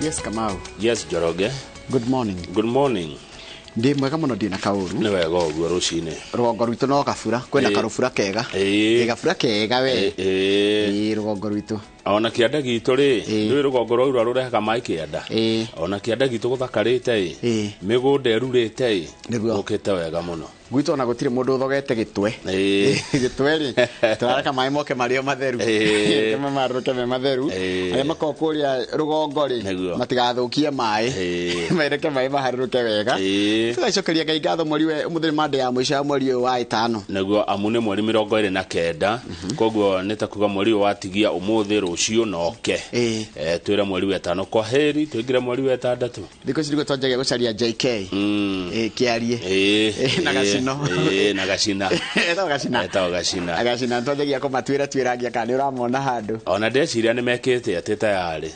Yes, Kamau. Yes, Joroge. Good morning. Good morning. Ndi mwega muno ndina kauru. Ni wega uguo ruciini. Rugongo rwitu no gabura kwena karubura kega. Gabura kega we. Rugongo rwitu. Ona kianda gitu ri ni rugongo rwa rurehaga mai kianda. Ona kianda gitu guthakarite migunda erurite ukite wega muno. Gwito na gutire mundu uthogete gitwe. Gitwe ri turareka mai moke mario matheru. Kema maruke me matheru. Aya makokuria rugongo ri matigathukie mai. Maireke mai maharuke wega. Tugacokeria Ngai ngatho mweri we umuthiri mande ya mwisho mweri wa 5. Naguo amune mweri 29 koguo nitakuga mweri wa tigia umuthi rucio noke. Twira mweri wa 5 kwa heri twingira mweri wa 6. Thiko cirigo twanjagia gucaria JK. Kiarie. Nagacino. Nagacina. Eta gacina. Agacina twanjagia kumatwira kana uramona handu. Ona ndeciria ni mekete ateta yari.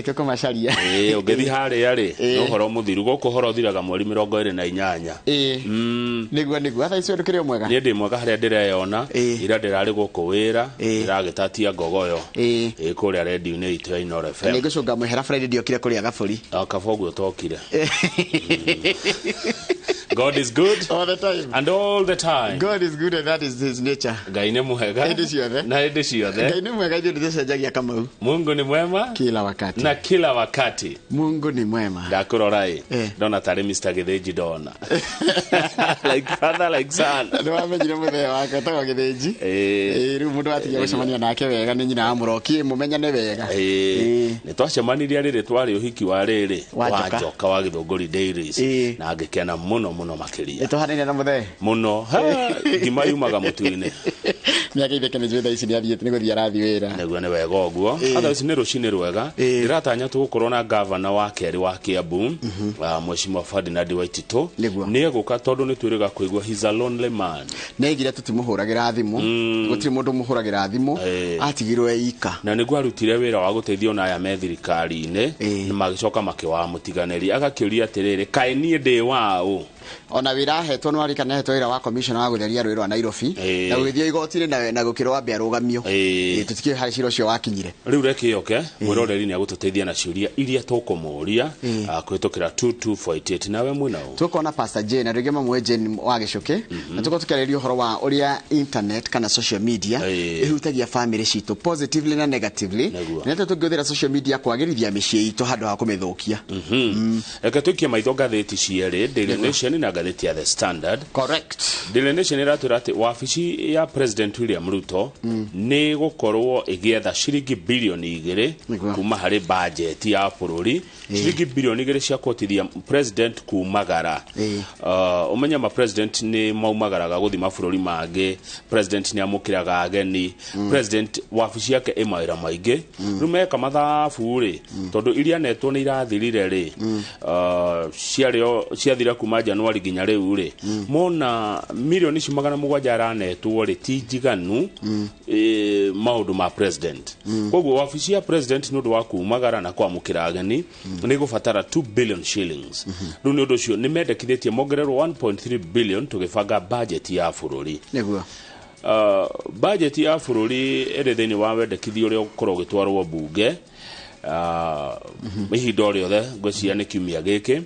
Tukumacaria. Ugethi hari yari. No horo muthiru guku horo thiraga mweri 28. Niguo atha icio ndukire mwega. Ni ndi mwega haria ndireyona ira ndirari guku wira ndiragitatia ngogoyo kuria radio-ini itu ya iNooro FM. Ni gucunga muhera Friday ndiokire kuria gaburi. Kaboguo tokire. God is good all the time. And all the time. God is good and that is his nature. Ngai ni mwega. Na hĩndĩ ciothe. Ngai ni mwega ndio ndicenjagia Kamau. Mungu ni mwema kila wakati. Na kila wakati. Mungu ni mwema. Ndakurorai. Ndona tari Mr. Githinji ndona. Like father like son. Ndio amenyire muthee wake tawa Githinji. Riu mundu atigia gucemania nake wega ni nyina amurokie mumenyane wega. Ni twacemanirie riri twari uhiki wa riri wa Njoka wa Githunguri Dairies na ngikena muno makiria. Etohanene na muthee. Muno. Ngima yumaga mutu-ini. Miaka itheke ni zwetha ici ni athiete ni guthia rathi wira. Niguo ni wega uguo. Atha ici ni rucini rwega. Ndiratanya tugukorwo na governor wa Keri wa Kiambu, Mheshimiwa Ferdinand Waititu. Ni eguka tondu ni twiriga kuigua he's a lonely man. Negira tutimuhuragira thimu. Gutiri mundu muhuragira thimu. Atigirwe ika. Na niguo arutire wira wa guteithia ona ya methirikari-ini ni magicoka makiwa mutiganeri agakiuria atiriri kae nie ndi wao. Ona wira hetwo no arika nehetwo wira wa commissioner wa gutheria rwiro wa Nairobi na gwithio igoti na gukirwa ambia rugamio tutikire hari ciro cio wakinyire riu rekioke mwiroreri ni agututeithia na ciuria iria tukumuria kwitokira 2248 nawe mwinao tukona Pastor Jane na rigema mwe Jane wa gicuke na tukotukereria horo wa uria internet kana social media ihutagia family citu positively na negatively nete tungithira social media kwagirithia micii itu handu ha kumithukia eka tukie maitho gatheti ciere Daily Nation na gatheti ya The Standard. Correct. Daily Nation iratura ati wabici ya President William Ruto ni gukorwo igietha ciringi bilioni 2 kuma hari budget ya bururi ciringi bilioni 2 cia kotithia president kumagara. Umenya ma president ni maumagaraga guthima bururi mangi, president ni amukiraga ageni, president wabici yake emaira maingi rumeka mathabu ri tondu iria netwo ni irathirire ri ciathira kuma Januari ginya riu ri mona milioni cimagana mugwanja aranetwo ri ti njiganu maundu ma president koguo wabici ya president nundu wa kumagara na kwamukira ageni ni gubatara 2 billion shillings riu ni undu ucio ni mendekithitie mongererwo 1.3 billion tugibanga budget ya bururi niguo budget ya bururi ere thini wa wendekithio uria ukorwo gitwarwo bunge ihinda riothe ngwiciria ni kiumia giki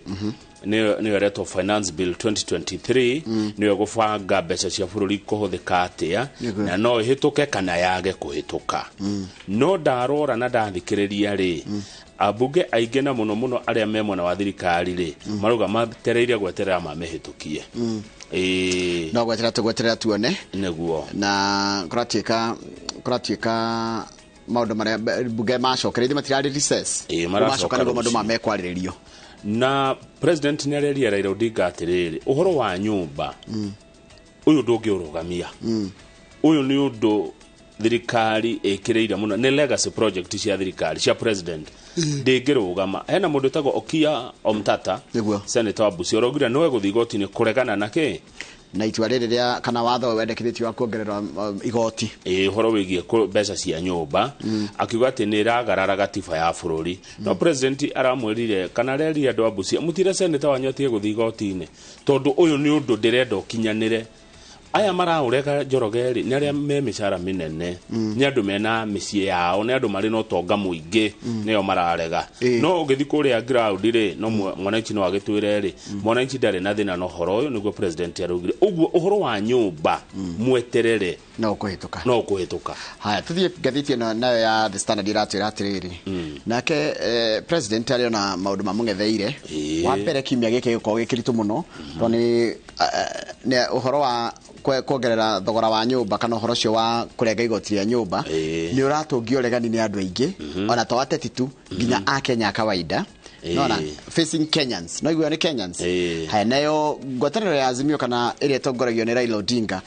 ni reto finance bill 2023 ni gubanga mbeca cia bururi kuhuthika atia na no ihituke kana yage kuhituka no ndarora na ndathikiriria ri abunge aige na muno aria memona wa thirikari ri maruga matereire gweterera mamehitukie no gweterera tuone niguo na kuratieka maundu maria bunge macokereirie matirari recess macoka niguo maundu mamekwariririo na president ni areria Raila Odinga atiriri uhoro wa nyumba uyu ndungiurugamia uyu ni undu thirikari ikireira muno ni legacy project cia thirikari cia president ndingirugama hena mundu tago Okia Omtata senator wa Busia rogira no eguthigoti ni kuregana nake na itua riria kana watho wendekithitio wa kuongerera igoti horo wigie mbeca cia nyumba akiuga ati ni iragarara gatiba ya bururi no president aramwirire kana reri andu a Busia mutire senator wanyotie guthi igoti-ini tondu uyu ni undu ndirenda ukinyanire aya maraurega Njoroge ni aria me mishara minene ni andu mena micie yao ni andu mari no tonga muingi nio mararega no ugithi kuria ground ri no mwananchi no agitwire ri mwananchi ndari na thina no horo uyu niguo president arugire uguo uhoro wa nyumba mweterere no kuhituka haya tuthie gathiti no nayo ya The Standard iratwira atiriri nake president ari na maundu mamungetheire wa mbere kimya gike giko gikiritu muno to ni uhoro wa kuongerera thogora wa nyumba kana uhoro cio wa kurenga igoti ria nyumba ni uratungio regani ni andu aingi ona to ateti tu nginya a Kenya kawaida no facing Kenyans no igwe ni Kenyans haya nayo ngwataniro ya Azimio kana ire tongoragio ni Raila Odinga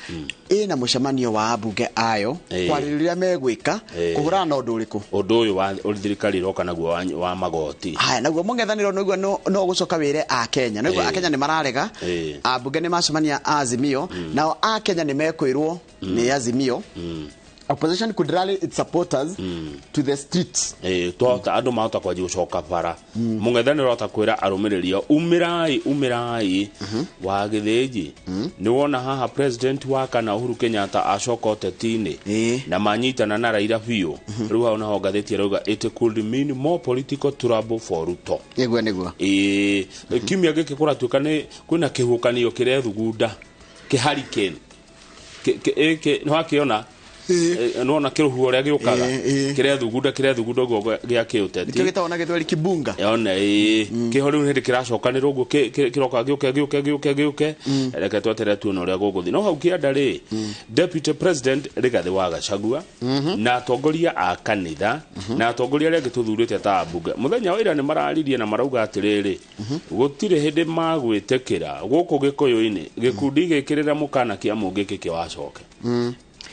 ina mucemanio wa abunge ayo kwaririria megwika kuhurana na undu uriku undu uyu wa thirikari roka naguo wa magoti haya naguo mungethaniro no igwe no gucoka wire a Kenya no igwe a Kenya ni mararega abunge ni macemania Azimio nao a Kenya ni mekwirwo ni Azimio opposition could rally its supporters to the streets tota andu mahota kwaji gucoka bara mungethaniro atakwira arumiriria umirai wa githiji ni wona haha president wa kana Uhuru Kenyatta acoka otetini na manyitana na Raila biu riu haona ho gatheti rauga it could mean more political trouble for Ruto yegwe niguo kimya giki kuratuika ni kwina kihukanio kirethugunda kiharikeni no akiona no na kiruhuo ria giukaga kirethugunda go gia kiuteti kigitona githweri kibunga yona kihori hindi kiracokanirwo guo kiroka giuke reke twetere tu no ria guguthi no hau kianda ri deputy president Rigathi wa Gachagua na atongoria a kanitha na atongoria ria gituthurite ta abunge muthenya wa ira ni mararirie na marauga atiriri gutire hindi magwitekira guku gikoyo-ini gikundi gikirira mukana kia mungi kiwacoke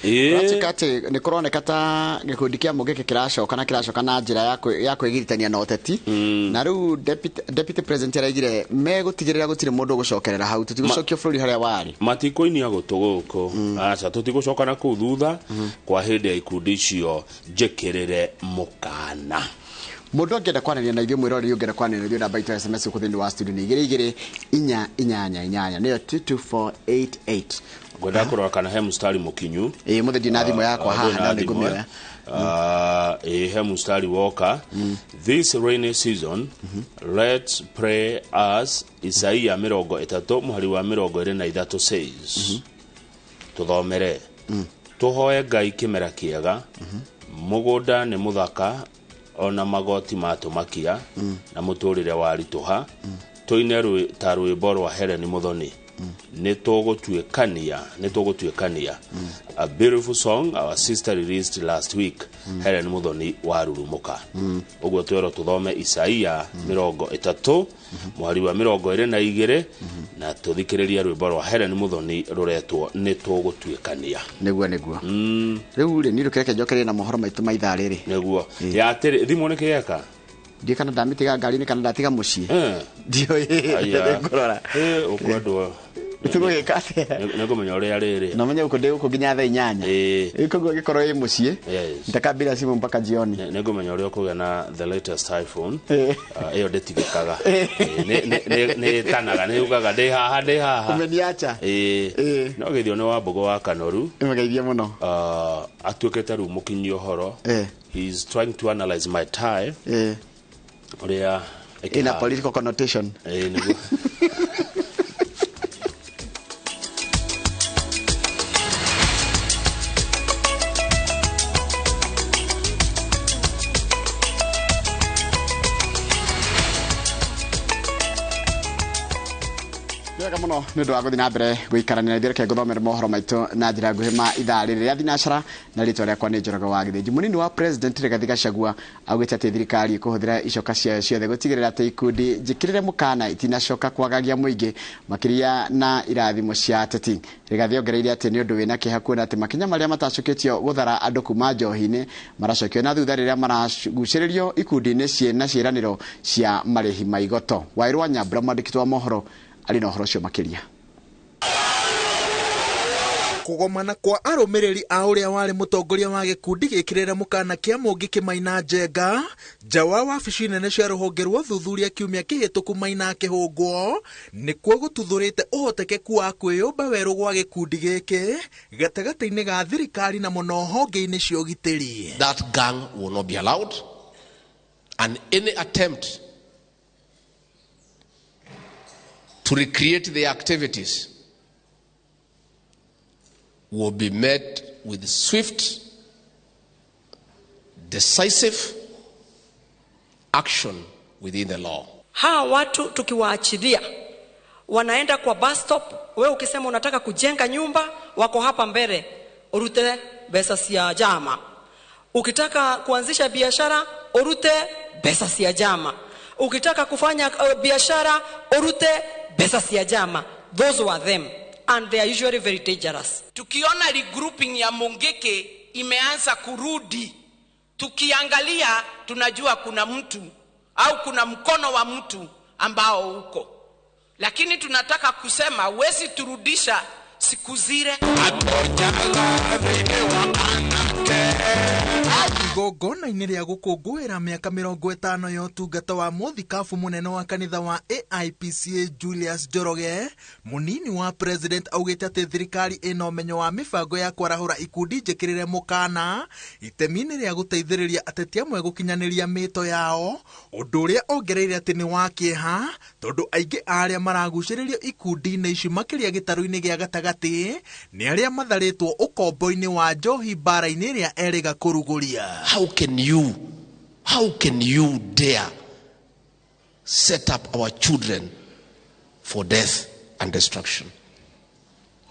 Ratikate ni kuroneka ta gikundi kia mugeke kiracoka na njira ya kwigiritania na oteti na riu deputy president araigire megutigirira gutire mundu gucokerera hau tutigucokio bururi haria wari matikoinia gutuguko acha tutigucoka na kuu thutha kwa hindi ya ikundi cio njekirire mukana mundu angenda kwanĩria na ithuĩ mwĩrori ũngenda kwanĩria na ithuĩ namba itũ SMS kuthini wa studio ni 2288 niyo 22488 gwenda kurora kana he mustari mukinyu muthendi na thimo yakwa haha na nĩngũmĩoya he mustari woka this rainy season let's pray as Isaiah 30 muhari wa 23 says tuthomere tuhoe Ngai kimera kiega mugunda ni muthaka ona magoti matumakia na muturire warituha toine ta rwimbo rwa Helen Muthoni nitugutuikania a beautiful song our sister released last week Helen Muthoni warurumuka uguo twero tuthome Isaia 30 muhari wa 22 na tuthikiriria rwimbo rwa Helen Muthoni ruretwo nitugutuikania niguo riu ri ni rukeke njokere na mohoro maitu maitha riri niguo ya tiri thimu ni kiyeka ndi kana ndamitiga ngari ni kana ndatiga mucii ndio ngorora ukwendwo tugukate nĩngũmenya ũrĩa rĩrĩ no menye uko nginya thaa 8 ikoguo gikorwo i mucii ndakambira simu mpaka jioni nĩngũmenya ũrĩa ũkũgĩa na the latest iPhone ĩyo ndĩtigĩkaga nĩ tanaga nĩ ugaga ndĩ haha umeniacha no gĩthio nĩ wa Mbogo wa Kanoru imegeithia muno atuĩkĩte rĩu mũkinyia ũhoro he is trying to analyze my tie ũrĩa in a political connotation nĩguo muno ni ndo aguthi na mbere guikarania na thirike guthomera mohoro maitu na njira nguhi ma ithaa riri ria thinacara na ritwa riakwa ni Njoroge wa Githĩnji munini wa president Rigathi Gachagua augite ati thirikari kuhuthira icoka cia ciothe gutigirira ati ikundi njikirire mukana itinacoka kwagagia muingi makiria na irathimo cia ateti Rigathi ongereire ati ni undu wina kihakuona ati makinya maria matacukitio guthara andu kuma njohi-ini maracokio na thutha riria maraguciririo ikundi-ini ciena ciiraniro cia marihi maigoto Wairwa Nyambura mwandĩki wa mohoro ali na uhoro cio makiria kugomana kwa arumiriri a uria wari mutongoria wa gikundi gikirira mukana kia Mũngi Kĩmaina Njenga nja wa wabici nene cia ruhonge rwa thuthuria kiumia kihituku Maina Kĩhũngwo nikuo gututhurite uhotekeku wa kwiyumba weru gwa gikundi giki gatagati-ini ga thirikari na muno honge-ini cia ugitiri. That gang will not be allowed, and any attempt to recreate the activities will be met with swift, decisive action within the law. Hawa watu tukiwaachilia wanaenda kwa bus stop, wewe ukisema unataka kujenga nyumba, wako hapa mbele, urute pesa cia jama. Ukitaka kuanzisha biashara, urute pesa cia jama. Ukitaka kufanya biashara, urute pesa cia jama. Those were them, and they are usually very dangerous. Tukiona regrouping ya Mungiki imeanza kurudi, tukiangalia tunajua kuna mtu au kuna mkono wa mtu ambao uko, lakini tunataka kusema wezi turudisha siku zile. Igongona-inĩ rĩa gũkũngũĩra mĩaka 50 ya ũtungata wa mũthikabu mũnene wa kanitha wa AIPCA Julius Njoroge, mũnini wa president augĩte atĩ thirikari ĩna ũmenyo wa mĩbango ya kwarahũra ikundi njĩkĩrĩre mũkana itemi-inĩ rĩa gũteithĩrĩria ateti amwe gũkinyanĩria mĩto yao, ũndũ ũrĩa ongereire atĩ nĩ wa kĩeha tondũ aingĩ arĩa maragucĩrĩrio ikundi-inĩ ici makĩria gĩtarũ-inĩ gĩa gatagatĩ nĩ arĩa matharĩtwo ũkombo-inĩ wa njohi mbara-inĩ ĩrĩa erĩga kũrugũria. How can you dare set up our children for death and destruction?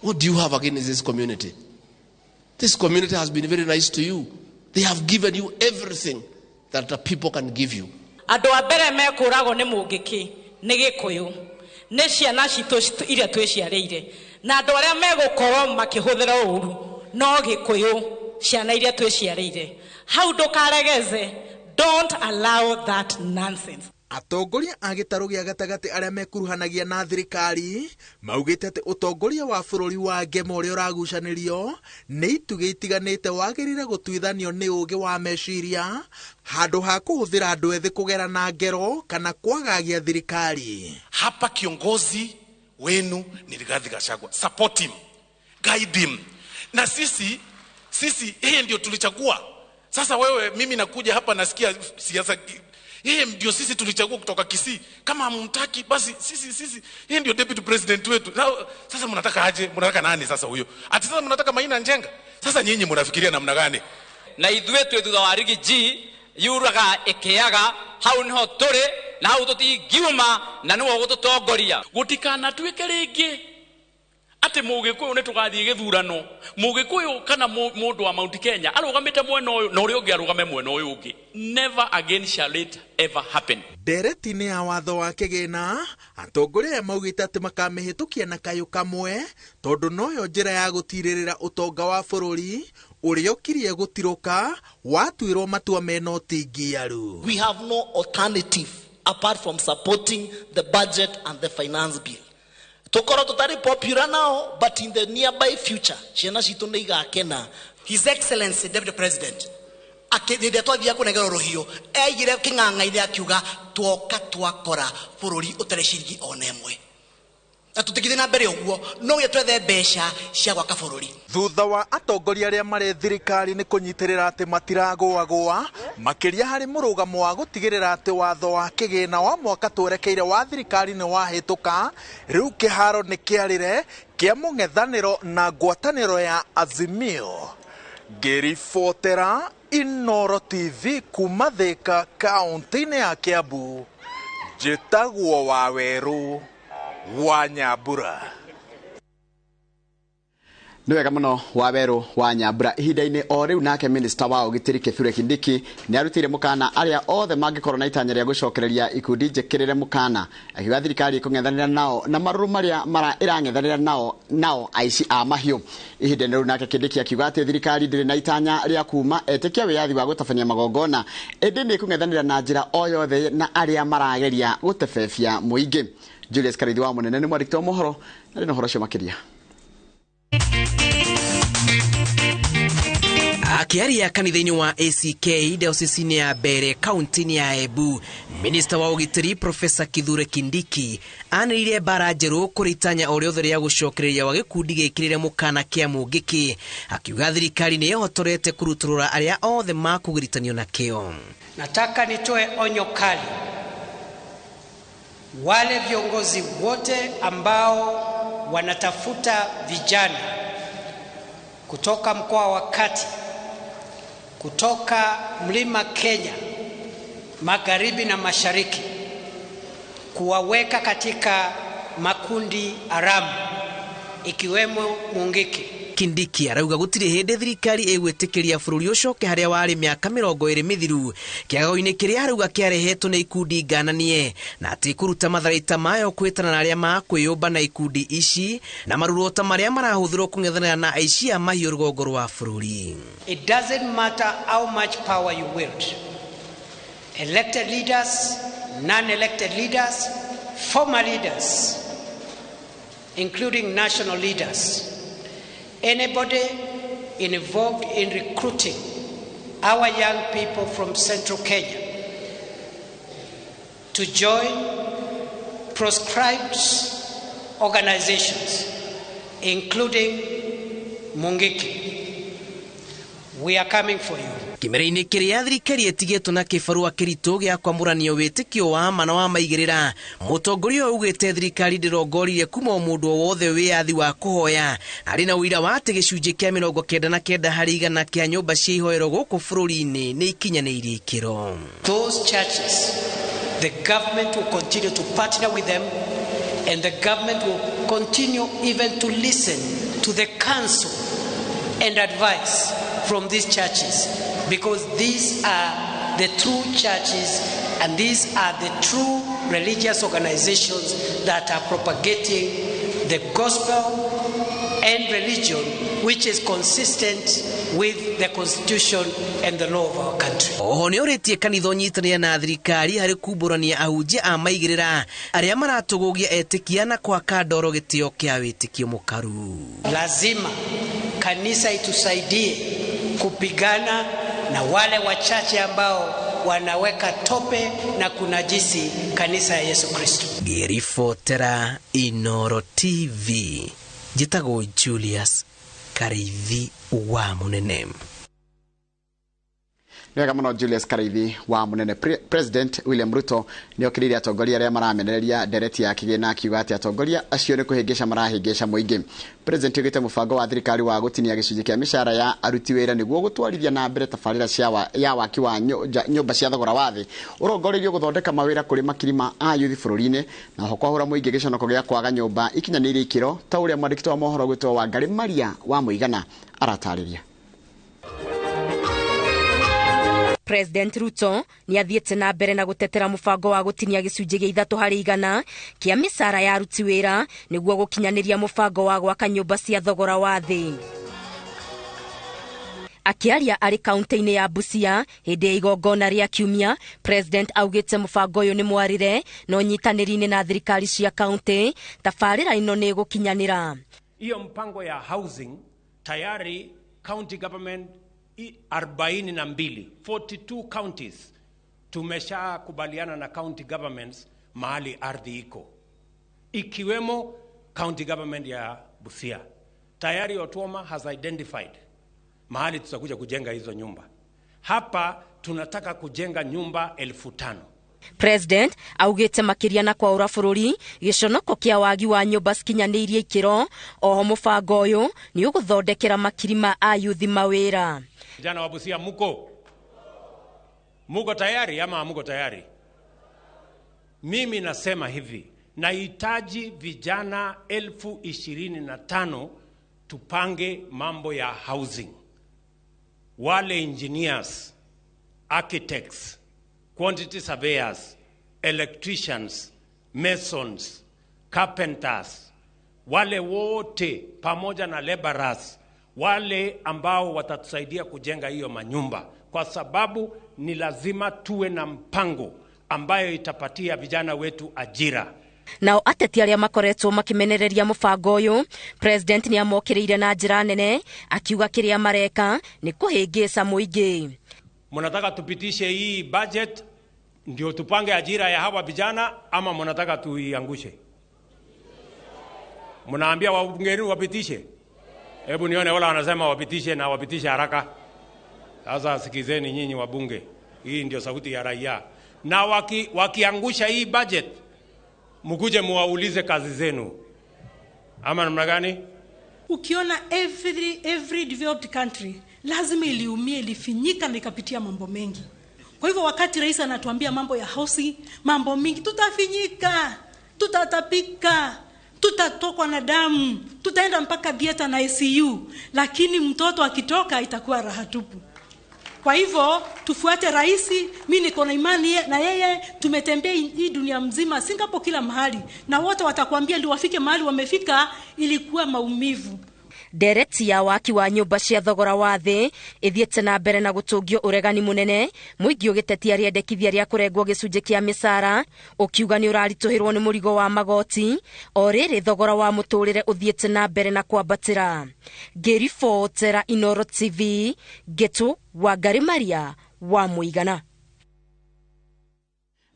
What do you have against this community? This community has been very nice to you. They have given you everything that the people can give you. Andu abere mekurago ni Mungiki ni Gikuyu ni ciana citu iria twiciarĩire, na andu aria megukorwo makihuthira uru no Gikuyu ciana iria twiciarĩire. How ndukaregeze, don't allow that nonsense. Atongoria a gĩtarũ gĩa gatagatĩ arĩa mekuruhanagia na thirikari maugĩte atĩ ũtongoria wa bũrũri wa ngema ũrĩa ũragucanĩrio nĩ itugĩ itiganĩte wagĩrĩire gũtuithanio nĩ ũũgĩ wa meciria handũ ha kũhũthĩra andũ ethĩ kũgera na ngero kana kwagagia thirikari. Hapa kiongozi wenu ni Rigathi Gachagua. Support him, guide him. Na sisi yeye ndio tulichagua. Sasa wewe, mimi nakuja hapa nasikia siasa, yeye ndio sisi tulichagua kutoka Kisii. Kama hamtaki basi sisi yeye ndio deputy president wetu. Sasa mnataka aje? Mnataka nani sasa huyo? Ati sasa mnataka Maina Njenga? Sasa nyinyi mnafikiria namna gani? Na ithuĩ twĩ thutha wa rigi G yuraga ĩkĩaga hau niho tũrĩ na hau tũtingiuma na nĩwe gũtũtongoria. Gũtikanatuĩke rĩngĩ ati Mũgĩkũyũ nĩ tũgathiĩ gĩthurano, Mũgĩkũyũ kana mũndũ wa Mount Kenya arũgamĩte mwena ũyũ na ũrĩa ũngĩ arũgame mwena ũyũ ũngĩ. Never again shall it ever happen. Ndereti-inĩ ya watho wa kĩgĩna, atongoria maugĩte atĩ makamĩhĩtũkia na kayũ kamwe tondũ noyo njĩra ya gũtirĩrĩra ũtonga wa bũrũri ũrĩa ũkirie gũtirũka watuĩrwo matua mena ũtingiaru. We have no alternative apart from supporting the budget and the finance bill. Tokoro totally popular now, but in the nearby future, ciana citu nĩ igakena. His Excellency Deputy President akĩthĩndĩa twathia kũnegera rohio eigire kĩng'ang'a-inĩ akiuga tuoka twakora bũrũri ũtarĩ ciringi ona ĩmwe. Na tũtigithĩ na mbere ũguo no twethe mbeca cia gwaka bũrũri. Thutha wa atongoria arĩa marĩ thirikari nĩ kũnyitĩrĩra atĩ matiragũagũa makĩria harĩ mũrũgamo wa gũtigĩrĩra atĩ watho wa kĩgĩna wa mwaka twerekeire wa thirikari nĩ wahĩtũka, rĩu kĩharo nĩ kĩarĩre kĩa mũng'ethanĩro na ngwatanĩro ya Azimio. Ngĩribotera iNooro TV kuma Thika kaunti-inĩ ya Kiambu, njĩtagwo Wawerũ wa Nyambura. Nĩ wega mũno Wawerũ wa Nyambura. Ihinda-inĩ o rĩu nake minister wa ũgitĩri Kithure Kindiki nĩ arutĩire mũkana arĩa othe mangĩkorwo na itanya rĩa gũcokereria ikundi njĩkĩrĩre mũkana, akiuga thirikari kũng'ethanĩra nao na marũrũ marĩa ĩrang'ethanĩra nao aici a mahiũ. Ihinda-inĩ rĩu nake Kindiki akiuga atĩ thirikari ndĩrĩ na itanya rĩa kuma etĩkia wĩyathi wa gũtabania magongona, ĩndĩ nĩ kũng'ethanĩra na njĩra o yothe na arĩa marageria gũtebebia mũingĩ. Julius Karithi wa Mũnene nĩ mwandĩki wa mohoro na rĩ na ũhoro ũcio makĩria. Akiaria kanitha-inĩ wa ACK diocese-inĩ ya Mbere kaunti-inĩ ya Embu, Minista wa Ũgitĩri Profesa Kithure Kindiki anĩrĩire mbara njerũ kũrĩ itanya o rĩothe rĩa gũcokereria wa gĩkundi gĩkĩrĩre mũkana kĩa mũngĩkĩ, akiuga thirikari nĩ ĩhotorete kũrutũrũra arĩa othe makũgiritanio na kĩo. Nataka nitoe onyo kali wale viongozi wote ambao wanatafuta vijana kutoka mkoa wa Kati, kutoka Mlima Kenya, magharibi na mashariki, kuwaweka katika makundi haramu ikiwemo mũngĩkĩ. Kindiki arauga gũtirĩ hĩndĩ thirikari ĩgwĩtĩkĩria bũrũri ũcoke harĩa warĩ mĩaka 20 mĩthiru, kĩagago-inĩ kĩrĩa arauga kĩarehetwo nĩ ikundi ngananie, na atĩ kũruta matharaita mayo kwĩtana na arĩa makwĩyũmba na ikundi ici na marurota marĩa marahũthĩrwo kũng'ethanĩra na aici a mahiũ rũgongo rwa bũrũri. It doesn't matter how much power you wield. Elected leaders, non-elected leaders, former leaders, including national leaders, anybody involved in recruiting our young people from Central Kenya to join proscribed organizations, including mũngĩkĩ, we are coming for you. Kimera-inĩ kĩrĩa thirikari ĩtigĩtwo na kĩbarũa kĩritũ gĩa kwamũranio wĩtĩkio wa mana wa maigĩrĩra, mũtongoria augĩte thirikari ndĩrongoririe kuma mũndũ o wothe wĩyathi wa kũhoya, arĩ na ũira wa atĩ gĩcunjĩ kĩa 99 harĩ igana kĩa nyũmba cia ihoero gũkũ bũrũri-inĩ nĩ ikinyanĩirie ikĩro. Those churches, the government will continue to partner with them, and the government will continue even to listen to the counsel and advice from these churches, because these are the true churches and these are the true religious organizations that are propagating the gospel and religion which is consistent with the constitution and the law of our country. Oho nĩ ũrĩtie kanitha ũnyitanĩre na thirikari harĩ kumbũrania ahunjia a maigĩrĩra arĩa maratũgũgia etĩkia na kwaka ndoro gĩtĩo kĩa wĩtĩkio mũkaru. Lazima kanisa itusaidie kupigana na wale wachache ambao wanaweka tope na kunajisi kanisa ya Yesu Kristo. Ngĩribotera iNooro TV, njĩtagwo Julius Kareithi wa Munene. Wega mũno Julius Kareithi wa Munene. President William Ruto nĩ okĩrĩire atongoria arĩa maramenereria ndereti ya kĩgĩna akiuga atĩ atongoria acio nĩ kũhĩngĩca marahĩngĩca mũingĩ. President oigĩte mũbango wa thirikari wa gũtinia gĩcunjĩ kĩa mĩcara ya aruti wĩra nĩguo gũtwarithia na mbere tabarĩra ya waki wa nyũmba cia thogora wa thĩ ũrongoreirio gũthondeka mawĩra kũrĩ makiri ma ayuthi bũrũri-inĩ na ho kwahũra mũingĩ gĩconoko gĩa kwaga nyũmba ikinyanĩirie ikĩro ta ũrĩa mwandĩki wa mohoro gwĩtwo wa Ngari Maria wa Mũigana aratarĩria. President Ruto ni athiĩte na mbere na gũtetera mũbango wa gũtinia gĩcunjĩ gĩa 3 harĩ igana kĩa mĩcara ya aruti wĩra nĩguo gũkinyanĩria mũbango wa gwaka nyũmba cia thogora wa thĩ. Akiaria arĩ kaunti-inĩ ya Busia hĩndĩ ya igongona rĩa kiumia, President augĩte mũbango ũyũ nĩ mwarĩre no nyitanĩri-inĩ na thirikari cia kaunti tabarĩra ĩno nĩ gũkinyanĩra. Hiyo mpango ya housing tayari county government 42 counties tumesha kubaliana na county governments mahali ardhi iko, ikiwemo county government ya Busia. Tayari Otuoma has identified mahali tutakuja kujenga hizo nyumba. Hapa tunataka kujenga nyumba 5,000. President augĩte makĩria na kwaũra bũrũri gĩconoko kĩa wagi wa nyũmba cikinyanĩirie ikĩro. Oho mũbango ũyũ nĩ ũgũthondekera makiri ma ayuthi mawĩra. Vijana wa Busia muko tayari ama muko tayari? Mimi nasema hivi, nahitaji vijana 25,000 tupange mambo ya housing. Wale engineers, architects, quantity surveyors, electricians, masons, carpenters, wale wote pamoja na laborers, wale ambao watatusaidia kujenga hiyo manyumba, kwa sababu ni lazima tuwe na mpango ambayo itapatia vijana wetu ajira. Nao ateti arĩa makoretwo makimenereria mũbango ũyũ, president nĩ amokĩrĩire na njĩra nene akiuga kĩrĩa mareka nĩ kũhĩngĩca mũingĩ. Mnataka tupitishe hii budget ndio tupange ajira ya hawa vijana ama mnataka tuiangushe? Mnaambia wabungeni wapitishe? Hebu nione wala wanasema wapitishe na wapitishe haraka. Sasa sikizeni nyinyi wabunge. Hii ndio sauti ya raia. Na wakiangusha hii budget, mkuje muwaulize kazi zenu. Ama namna gani? Ukiona every developed country lazima iliumie, ilifinyika na ikapitia mambo mengi. Kwa hivyo wakati rais anatuambia mambo ya housing, mambo mingi, tutafinyika, tutatapika, tutatokwa na damu, tutaenda mpaka theater na ICU, lakini mtoto akitoka itakuwa raha tupu. Kwa hivyo tufuate rais. Mimi niko na imani na yeye, tumetembea hii dunia mzima, Singapore, kila mahali, na wote watakwambia ndio wafike mahali wamefika ilikuwa maumivu. Ndereti ya waki wa nyũmba cia thogora wa thĩ ithiĩte na mbere na gũtũngio ũregani mũnene, mũingĩ ũgĩtetia rĩendekithia rĩa kũrengwo gĩcunjĩ kĩa mĩcara, ũkiuga nĩ ũraritũhĩrwo nĩ mũrigo wa magoti, o rĩrĩ thogora wa mũtũrĩre ũthiĩte na mbere na kwambatĩra. Ngĩribotera iNooro TV, Getu Wangari Maria wa Mũigana.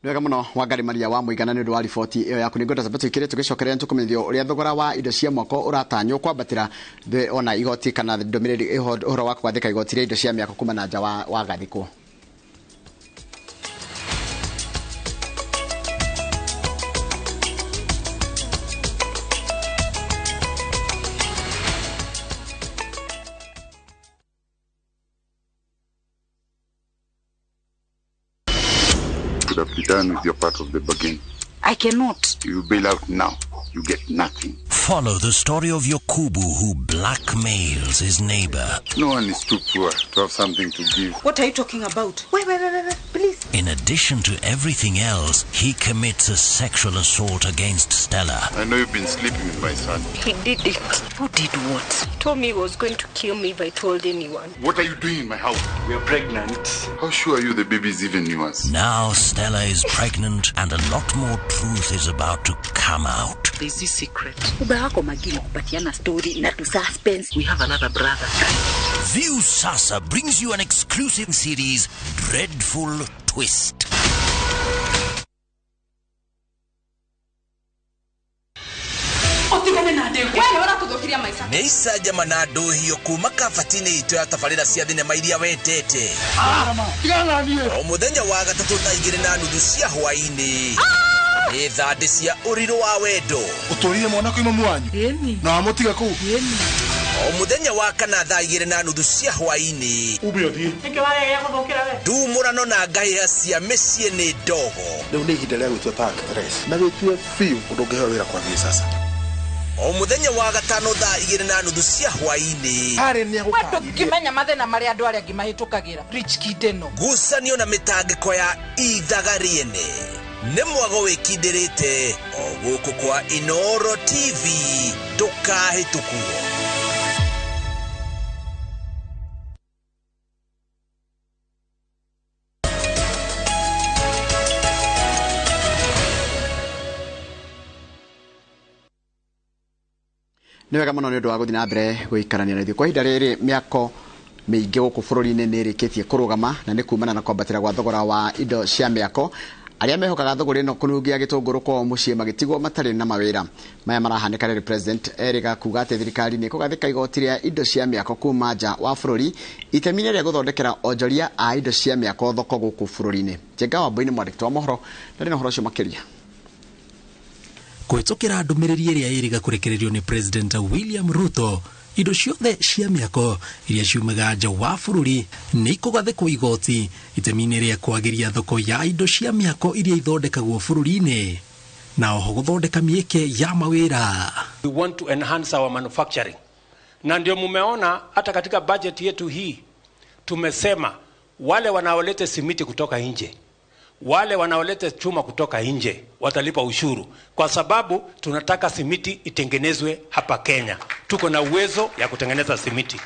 Wega muno Wangari Maria wa Mũigana nĩ ũndũ wa riboti ĩyo yaku. Nĩ ngwenda sabato ikĩrĩ tũgĩcokereria tũkũmenyithio ũrĩa thogora wa indo cia mwako ũratanywo kwambatĩra ona igoti kana ndũmĩrĩri ũhoro wa kwathĩka igoti rĩa indo cia mĩako kuma na nja wa gathiko. Have be done with your part of the bargain. I cannot. You bail out now. You get nothing. Follow the story of Yokubu who blackmails his neighbor. No one is too poor to have something to give. What are you talking about? Wait, please. In addition to everything else, he commits a sexual assault against Stella. I know you've been sleeping with my son. He did it. Who did what? He told me he was going to kill me if I told anyone. What are you doing in my house? We are pregnant. How sure are you the baby is even yours? Now Stella is pregnant and a lot more truth is about to come out. There's this secret. We have another brother. View Sasa brings you an exclusive series, Dreadful Twist. Neisa jamana dohio kuma kafatini ito ya tafarira cia thinema iria wetete. O muthenya wa gatatu thaa 2:30 cia hwaini. Nĩ thande cia ũrirũ wa wendo. Ũtũrire mwana kwa imamu wanyu na wamũtiga kũu. O muthenya wa kana thaa 2:30 cia hwaini. Ubiothiĩ ndumũrano na ngahĩha cia mĩciĩ nĩ ndogo. Rĩu nĩ ihinda rĩa gwĩtua Pancras na wĩtue biũ ũndũ ũngĩheo wĩra kwambia sasa. O muthenya wa gatano thaa 2:30 cia hwaini. Kimenya mathĩna marĩa andũ arĩa angĩ mahĩtũkagĩra. Rich Kideno. Ngucanio na mĩtangĩko ya ithaga rĩene. Nĩ mwago wĩkindĩrĩte o gũkũ kwa iNooro TV ndũkahĩtũkuo. Nĩ wega mũno nĩ ũndũ wa gũthiĩ na mbere gũikarania na ithuĩ kwa ihinda rĩrĩ. Mĩako mĩingĩ gũkũ bũrũri-inĩ nĩ ĩrĩkĩtie kũrũgama na nĩ kumana na kwambatĩra gwa thogora wa indo cia mĩako. Arĩa mehokaga thogora ĩno kũnungia gĩtũngũrũ kwao mũciĩ magĩtigwo matarĩ na mawĩra. Maya marahanĩka rĩrĩ president erĩga kuga atĩ thirikari nĩ ĩkũgathĩka igoti rĩa indo cia mĩako kuma nja wa bũrũri itemi-inĩ rĩa gũthondekera onjoria a indo cia mĩako thoko gũkũ bũrũri-inĩ. Njenga Wambũi nĩ mwandĩki wa mohoro na rĩ na ũhoro ũcio makĩria. Kwĩtũkĩra ndũmĩrĩri ĩrĩa ĩrĩga kũrekererio nĩ President William Ruto, indo ciothe cia mĩako iria ciumaga nja wa bũrũri nĩ ikũgathĩkwo igoti itemi-inĩ rĩa kwagĩria thoko ya indo cia mĩako iria ithondekagwo bũrũri-inĩ na oho gũthondeka mĩeke ya mawĩra. We want to enhance our manufacturing. Na ndio mumeona hata katika budget yetu hii tumesema wale wanaoleta simiti kutoka nje, wale wanaoleta chuma kutoka nje watalipa ushuru, kwa sababu tunataka simiti itengenezwe hapa Kenya. Tuko na uwezo ya kutengeneza simiti.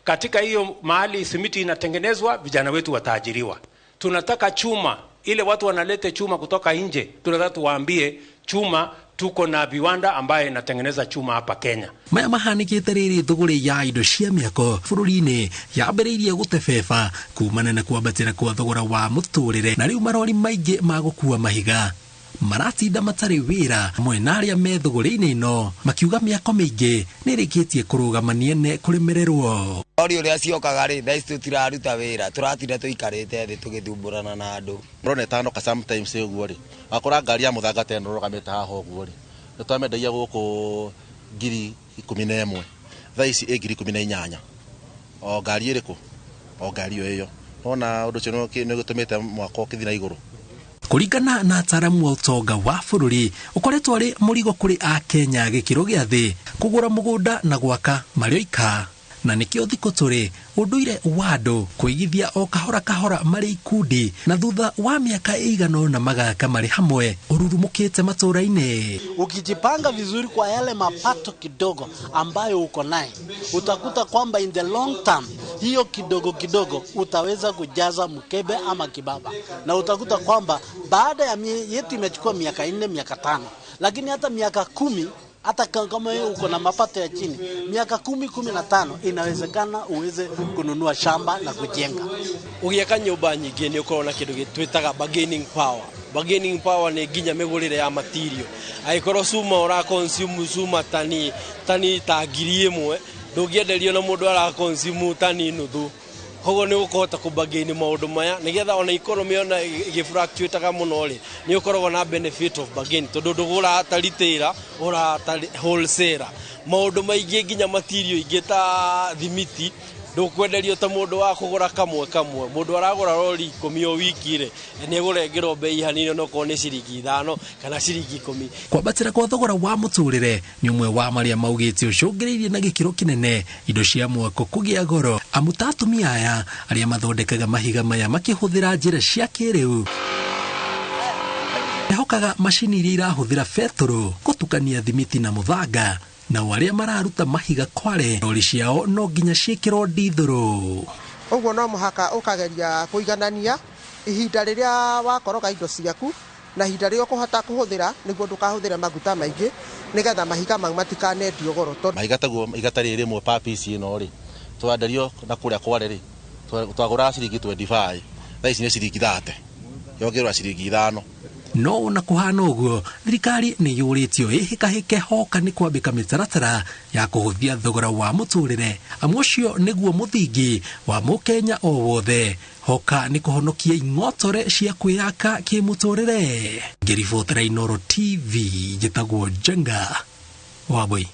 Katika hiyo mahali simiti inatengenezwa, vijana wetu wataajiriwa. Tunataka chuma Ile watu wanalete chuma kutoka nje, tunataka tuwaambie chuma tuko na viwanda ambaye inatengeneza chuma hapa Kenya. Maya mahanikite riri thuguri ya indo cia miako bururi-ini yambiriirie gutebeba kumana na kwambatira kwa thogora wa muturire, na riu marori maingi ma gukua mahiga maratinda matari wira mwena aria me thuguri-ini ino makiuga miako mingi nirikitie kurugamaniene kurimererwo. Ori uria ciokaga ri thaici tutiraruta wira, turatinda tuikarite thi tugithumburana na andu. Rone tano ka sometimes uguo ri akora ngari ya muthanga teno rugamite haha uguo ri nitwamendagia guku 11,000 thaici 18,000 o ngari iriku o ngari iyo ona undu cio ni gutumite mwako ukithina iguru. Kuringana na ataramu wa utonga wa bururi ukoretwo ari murigo kuri a Kenya gikiro gia thi kugura mugunda na gwaka mario ika, na nikio thiko turi unduire wa andu kuigithia o kahora kahora mari ikundi, na thutha wa miaka igano na magaka mari hamwe ururumukite maturaini. Ukijipanga vizuri kwa yale mapato kidogo ambayo uko naye, utakuta kwamba in the long term hiyo kidogo kidogo utaweza kujaza mkebe ama kibaba, na utakuta kwamba baada ya yetu imechukua miaka 4 miaka 5, lakini hata miaka 10, hata kama wewe uko na mapato ya chini, miaka 10 15 inawezekana uweze kununua shamba na kujenga. Ugiaka nyumba nyingi ni ukorwo na kindu gitwitaga bargaining power. Bargaining power ni nginya migurire ya material. Aikorwo suma ora consume suma tani ta 1,000 ndungienderio na mundu ara consume tani nuthu. Koguo ni ukohota kubagaini maundu maya nigetha ona economy ona igifractuaga muno ri ni ukoragwo na benefit of bargain tondu ndugura ataritira ora atari wholesaler maundu maingi nginya material ingi ta thimiti ndukwenderio ta mundu wa kugura kamwe mundu aragura rori 10 o wiki ri ni egurengero bei hanini no ko ni ciringi 5 kana ciringi 10. Kwambatira kwa thogora wa muturire ni umwe wa maria maugite ucungiririe na gikiro kinene indo cia mwako kugia goro, amuta atumia aya aria mathondekaga mahiga maya makihuthira njira cia kiriu ehokaga mashini iria irahuthira betoro gutukania thimiti na muthanga, na waria mararuta mahiga kware rori ciao no nginya ciikirwo ndithuru. Uguo no muhaka ukageria kuiganania ihinda riria wakoroga indo ciaku na ihinda riria ukuhota kuhuthira niguo ndukahuthire maguta maingi nigetha mahiga mau matikanendio goro. Mahiga taguo igata riri mwe pa piece ino ri twanderio na kuria kware ri twagura ciringi 25 thaici ni ciringi 30 yogirwa ciringi 5. No na kuhana uguo thirikari ni yuritio ihikahike hoka ni kwambika mitaratara ya kuhuthia thogora wa muturire, amucio niguo muthingi wa mukenya o wothe. Hoka ni kuhonokia ing'otore cia kwiyaka kimuturire. Ngiribotera iNooro TV jitagwo Jenga Wabui.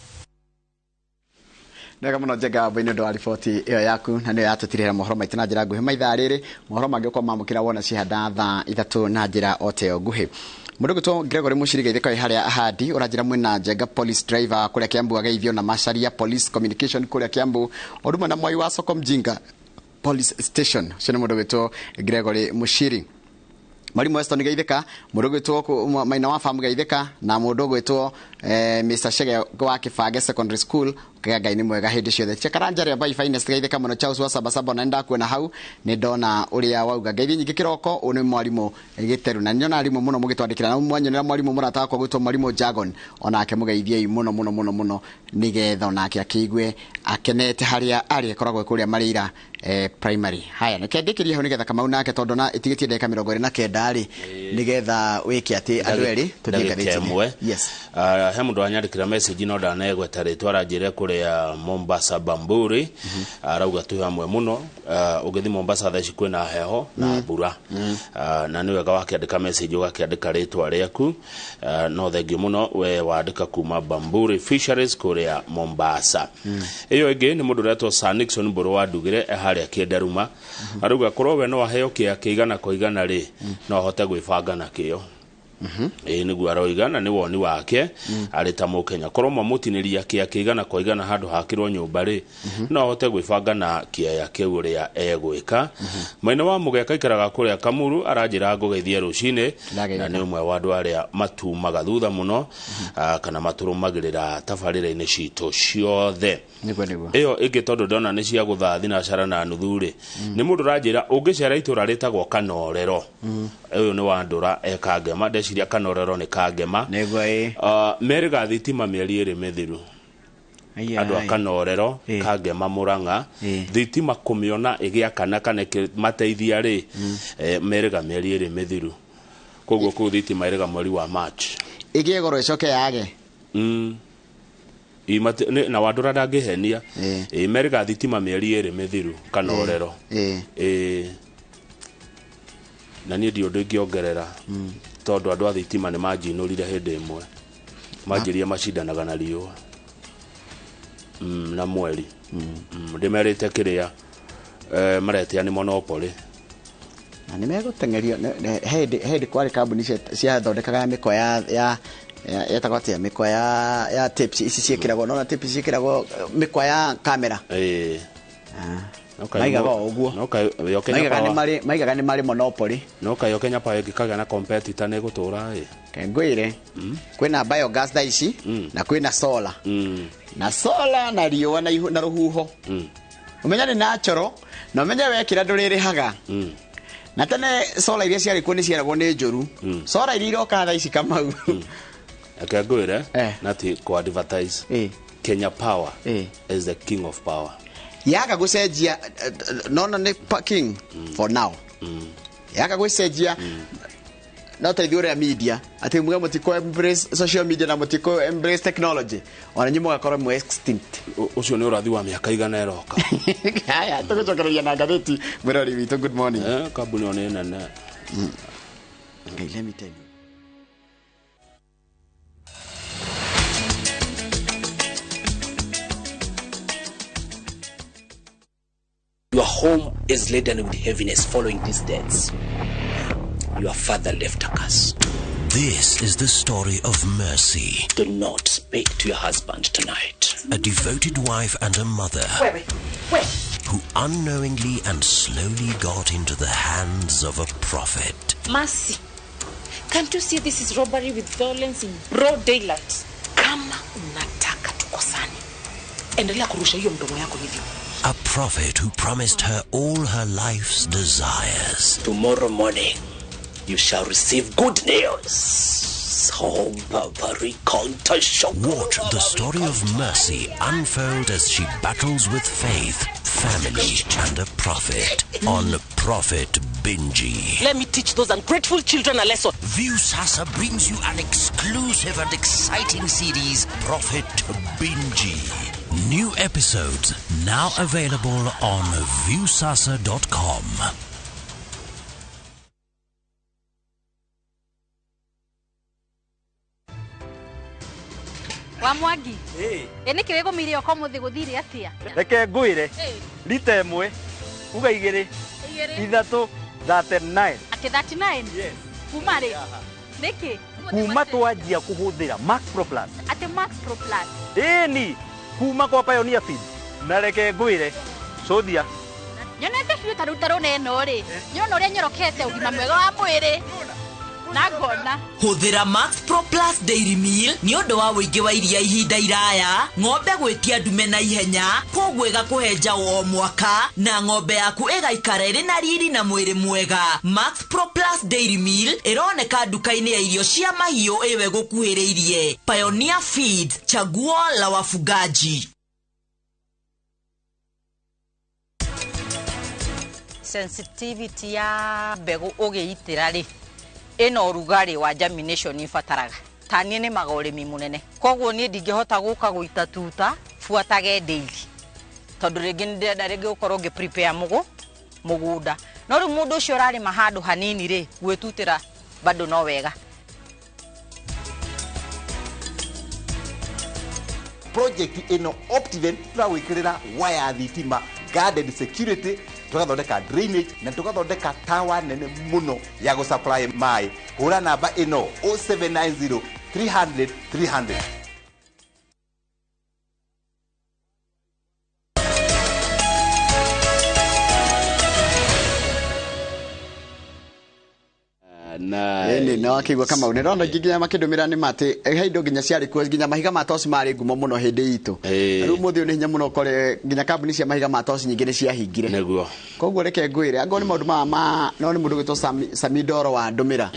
Nega muno Jenga Wabui ni ndo wa riboti iyo yaku, na niyo yatutirira mohoro maitu na njira nguhi maithaa riri mohoro mangĩũka mamũkĩra wona cihanda thaa 3 na njira oteo nguhi. Mundu gutwo Gregory Mushiri geithika haria ahandi uranjira mwina Jenga police driver kuria Kiambu ageithio na Macharia police communication kuria Kiambu oduma na Mwai wa Soko Mjinga police station. Cine mundu gutwo Gregory Mushiri. Mwalimu Weston geithika, mundu gwitwo Maina wa Farm geithika, na mundu gwitwo Mr. Shege wa Kibage secondary school Ngai ni mwega hindi ciothe. Chekaranja ria bai finest geithika muno Charles wa Sabasaba na nda kuona hau ni ndona uria wauga ngeithi nyingi kiroko uni mwalimu Giteru, na nyona alimu muno mugitwandikira na mwanyonera mwalimu murata kwa gwitwo mwalimu Jagon onake mugeithie muno nigetha onake akigwe akenete haria ari akoragwo kuria marira primary. Haya nikendikiria ho nigetha kama unake tondu na itigitie ndeka 29 ri nigetha wiki ati andu eri tuthigathite. Yes. He mundu anyandikira message no ndanegweta ritwa ranjire kuria Mombasa Bamburi arauga tu hamwe muno ugithi Mombasa thaci kwina heho na mbura na ni wega wakiandika message ugakiandika ritwa riaku no thengio muno we wandika kuma Bamburi Fisheries kuria Mombasa. Iyo ingi ni mundu retwo Sir Nixon Mburu wa Ndugire haria Kienderuma arauga korwo we no aheo kia kigana kwa igana ri no hote gwibanga na kio niguo aroiga na nĩ woni wake arĩ ta mũkenya korwo mamũtinĩria kĩa kĩigana kwa igana handũ hakĩrwo nyũmba rĩ no ahote gwĩbanga na kĩaya kĩu ũrĩa egwĩka. Maina wa Mũgeka ikaraga kũrĩa Kamuru aranjĩra ngũgeithie rũcinĩ na nĩ ũmwe wa andũ arĩa matumaga thutha mũno kana matũrũmagĩrĩra tabarĩra-inĩ citũ ciothe. Ĩyo ĩngĩ tondũ ndona nĩ cia gũthaa thinacara na nuthu rĩ nĩ mũndũ ranjĩra ũngĩcera itũra rĩtagwo Kanorero ũyũ nĩ wa Ndũra Kangema ndeciria Kanorero nĩ Kangema merĩga thitima mĩeri 2 mĩthiru andũ a Kanorero Kangema Murang'a thitima kũmĩona ĩgĩakana kana mateithia rĩ merĩga mĩeri 2 mĩthiru koguo kũu thitima ĩrĩga mweri wa March ĩgĩe goro ĩcoke yage na Wandũra ndangĩhenia merĩga thitima mĩeri 2 mĩthiru Kanorero na niĩ ndio ũndũ ingĩongerera tondũ andũ a thitima nĩ manjinũrire hĩndĩ ĩmwe manjĩria macindanaga na riũa na mweri ndĩmerĩte kĩrĩa maretia nĩ monopoly na nĩ megũtengerio hĩndĩ kwarĩ kambuni ciathondekaga mĩkwa ya yetagwo atĩa mĩkwa ya tips ici ciĩkĩragwo nona tips ciĩkĩragwo mĩkwa ya kamera maigaga ũguo maigaga nĩ marĩ monopoly no kayo Kenya Power ĩngĩkagĩa na competitor nĩ gũtũra ngwĩre kwĩna biogas thaa ici na kwĩna solar na solar na riũa na rũhuho umenya nĩ natural na umenya wekĩra ndũrĩrĩhaga na tene solar iria ciarĩ kuo nĩ ciaragwo nĩ njũru solar iria iroka thaa ici Kamau ngwĩre nati ko advertise Kenya Power is the king of power yaga gũcenjia nona nĩ king for now yaga gũcenjia no ta ithuĩ media atĩ mwe mũtiko embrace social media na mũtiko embrace technology ona nyumo gakorwo mwe extinct ũcio nĩ ũrathi wa mĩaka igana ĩroka haya tũgũcokereria na ngathĩti mwĩrori witũ good morning kambuni ona nene okay let me tell you Your home is laden with heaviness following these deaths. Your father left a curse. This is the story of Mercy. Do not speak to your husband tonight. A devoted wife and a mother. Where? Who unknowingly and slowly got into the hands of a prophet. Mercy, can't you see this is robbery with violence in broad daylight? Kama unataka tukosane, endelea kurusha hiyo mdomo yako hivyo. A prophet who promised her all her life's desires. Tomorrow morning, you shall receive good news. Watch the story of Mercy unfold as she battles with faith, family, and a prophet on Prophet Binji. Let me teach those ungrateful children a lesson. Viusasa brings you an exclusive and exciting series, Prophet Binji. New episodes now available on viusasa.com. Wa Mwangi ene kirego mire oko muthi guthire atia reke ngwire lita emwe uga igiri ithatu 39 ati 39 yes kuma ri niki kuma twanjia kuhuthira Max Pro Plus ati Max Pro Plus ni kuma kwa Pioneer Feed na reke ngwire sodia nyonete biu tarutaro neno ri nyona uria nyorokete ugima mwega wa mwiri nagona huthira Max Pro Plus Dairy Meal ni undu wa wingi wa iria ihinda iraya ng'ombe gwetia ndume na ihenya kogwo igakuhenja o mwaka na ng'ombe yaku igaikara iri na riri na mwiri mwega. Max Pro Plus Dairy Meal ironeka duka-ini ya irio cia mahiũ iwe gukuhĩrĩirie. Pioneer Feed, chaguo la wafugaji. Sensitivity ya mbegu ugiitira ri ino rugari wa germination ifataraga tani ni magorimi munene kogwo ni ndingihota guka guita tuta fuatage daily tondu ringi ndenda ringi ukorwo ngi prepare mugunda no ri mundu ucio rari mahandu hanini ri gwitutira bado no wega. Project ino Optiven trawikirira wire thitima guarded security tugathondeka drainage na tugathondeka tawa nene muno ya go supply mai. Hura namba ino 0790 300 300. na no akigwa kama unirona nginya makindumira ni mate heindo nginya ciari kwa nginya mahiga ma tosi mari ngumo muno hindi itu riu muthio ni hinya muno kore nginya kambuni cia mahiga ma tosi nyingine cia hingire neguo koguo reke ngwire ango ni maundu ma no ni mundu gwitwo Samidoro wa ndumira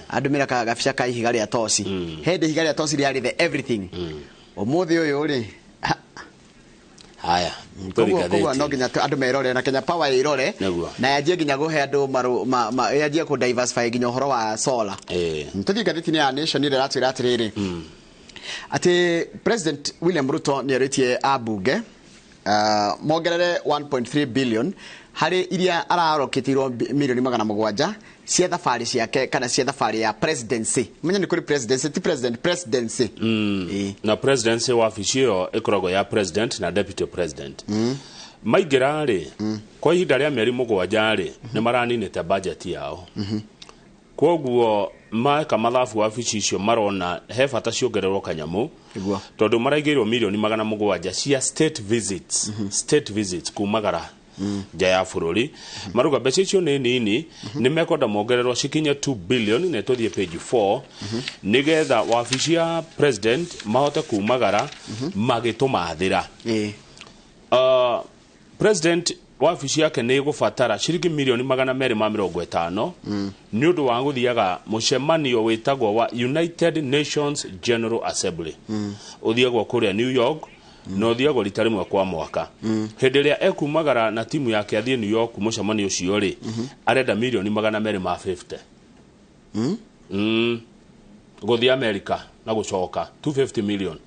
andumira ka gabica ka ihiga ria tosi hindi ihiga ria tosi ria the everything umuthio uyu ri haya koguo no nginya andu merore na Kenya Power irore na yajie nginya guhe andu yajie ku diversify nginya horo wa solar ntuthi gatheti-ini ya Nation ile ratwira atiriri ati President William Ruto ni aritie abunge mongerere 1.3 billion hari iria araroketirwo milioni 700 cia thabari ciake kana cia thabari ya presidency menya ni kuri presidency ti presidency na presidency wa officio ikoragwo ya president na deputy president maingĩra rĩ kwa ihinda rĩa mĩeri 7 rĩ nĩ maraninĩte budget yao koguo maeka mathabu wa officio icio marona he bata ciongererwo kanyamu tondũ maraigĩrwo milioni 700 cia state visits kumagara nja ya bururi maruga mbeca icio nĩ nini nĩ mekwenda mongererwo cikinya 2 billion na tũthiĩ page 4 nigetha wabici ya president mahote kumagara magĩtũmathĩra president wabici yake nĩ gũbatara ciringi milioni 250 nĩ ũndũ wa gũthiaga mũcemanio wĩtagwo wa United Nations General Assembly ũthiagwo kũrĩa New York no thiago rita rimwe kwa mwaka hindi ria ekumagara na timu yake athie New York mucemanio ucio ri arenda milioni 250 guthia America na gucoka 250 million.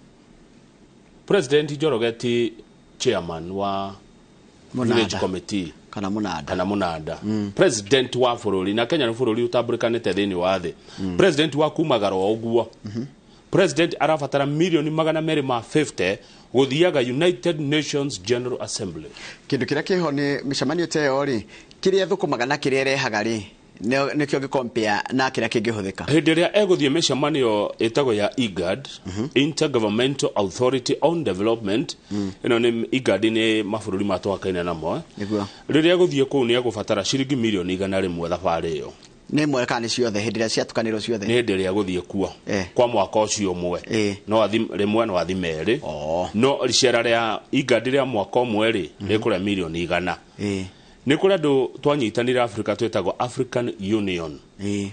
President Jorogeti chairman wa village committee kana munada president wa bururi na Kenya ni bururi utambulikanite thini wa thi president wa kumagara oguo president arafatara milioni 250 guthiaga United Nations General Assembly. Kindu kiria kiho ni micemanio teo ri kiria thukumaga na kiria rehaga ri nikyo gikompea na kiria kingihuthika hindi ria eguthie micemanio itago ya IGAD Intergovernmental Authority on Development ino ni IGAD ni mabũrũri matwakaine namo riria eguthie kuu ni egubatara ciringi milioni 100 thabari iyo ni mweka ni ciothe hindi ria ciatukanirwo ciothe ni hindi ria guthie kuo kwa mwaka ucio umwe no athi rimwe no athi meri no riciara ria IGAD ria mwaka umwe ri ni kuria milioni 100 ni kuria andu twanyitanira Africa twetagwo African Union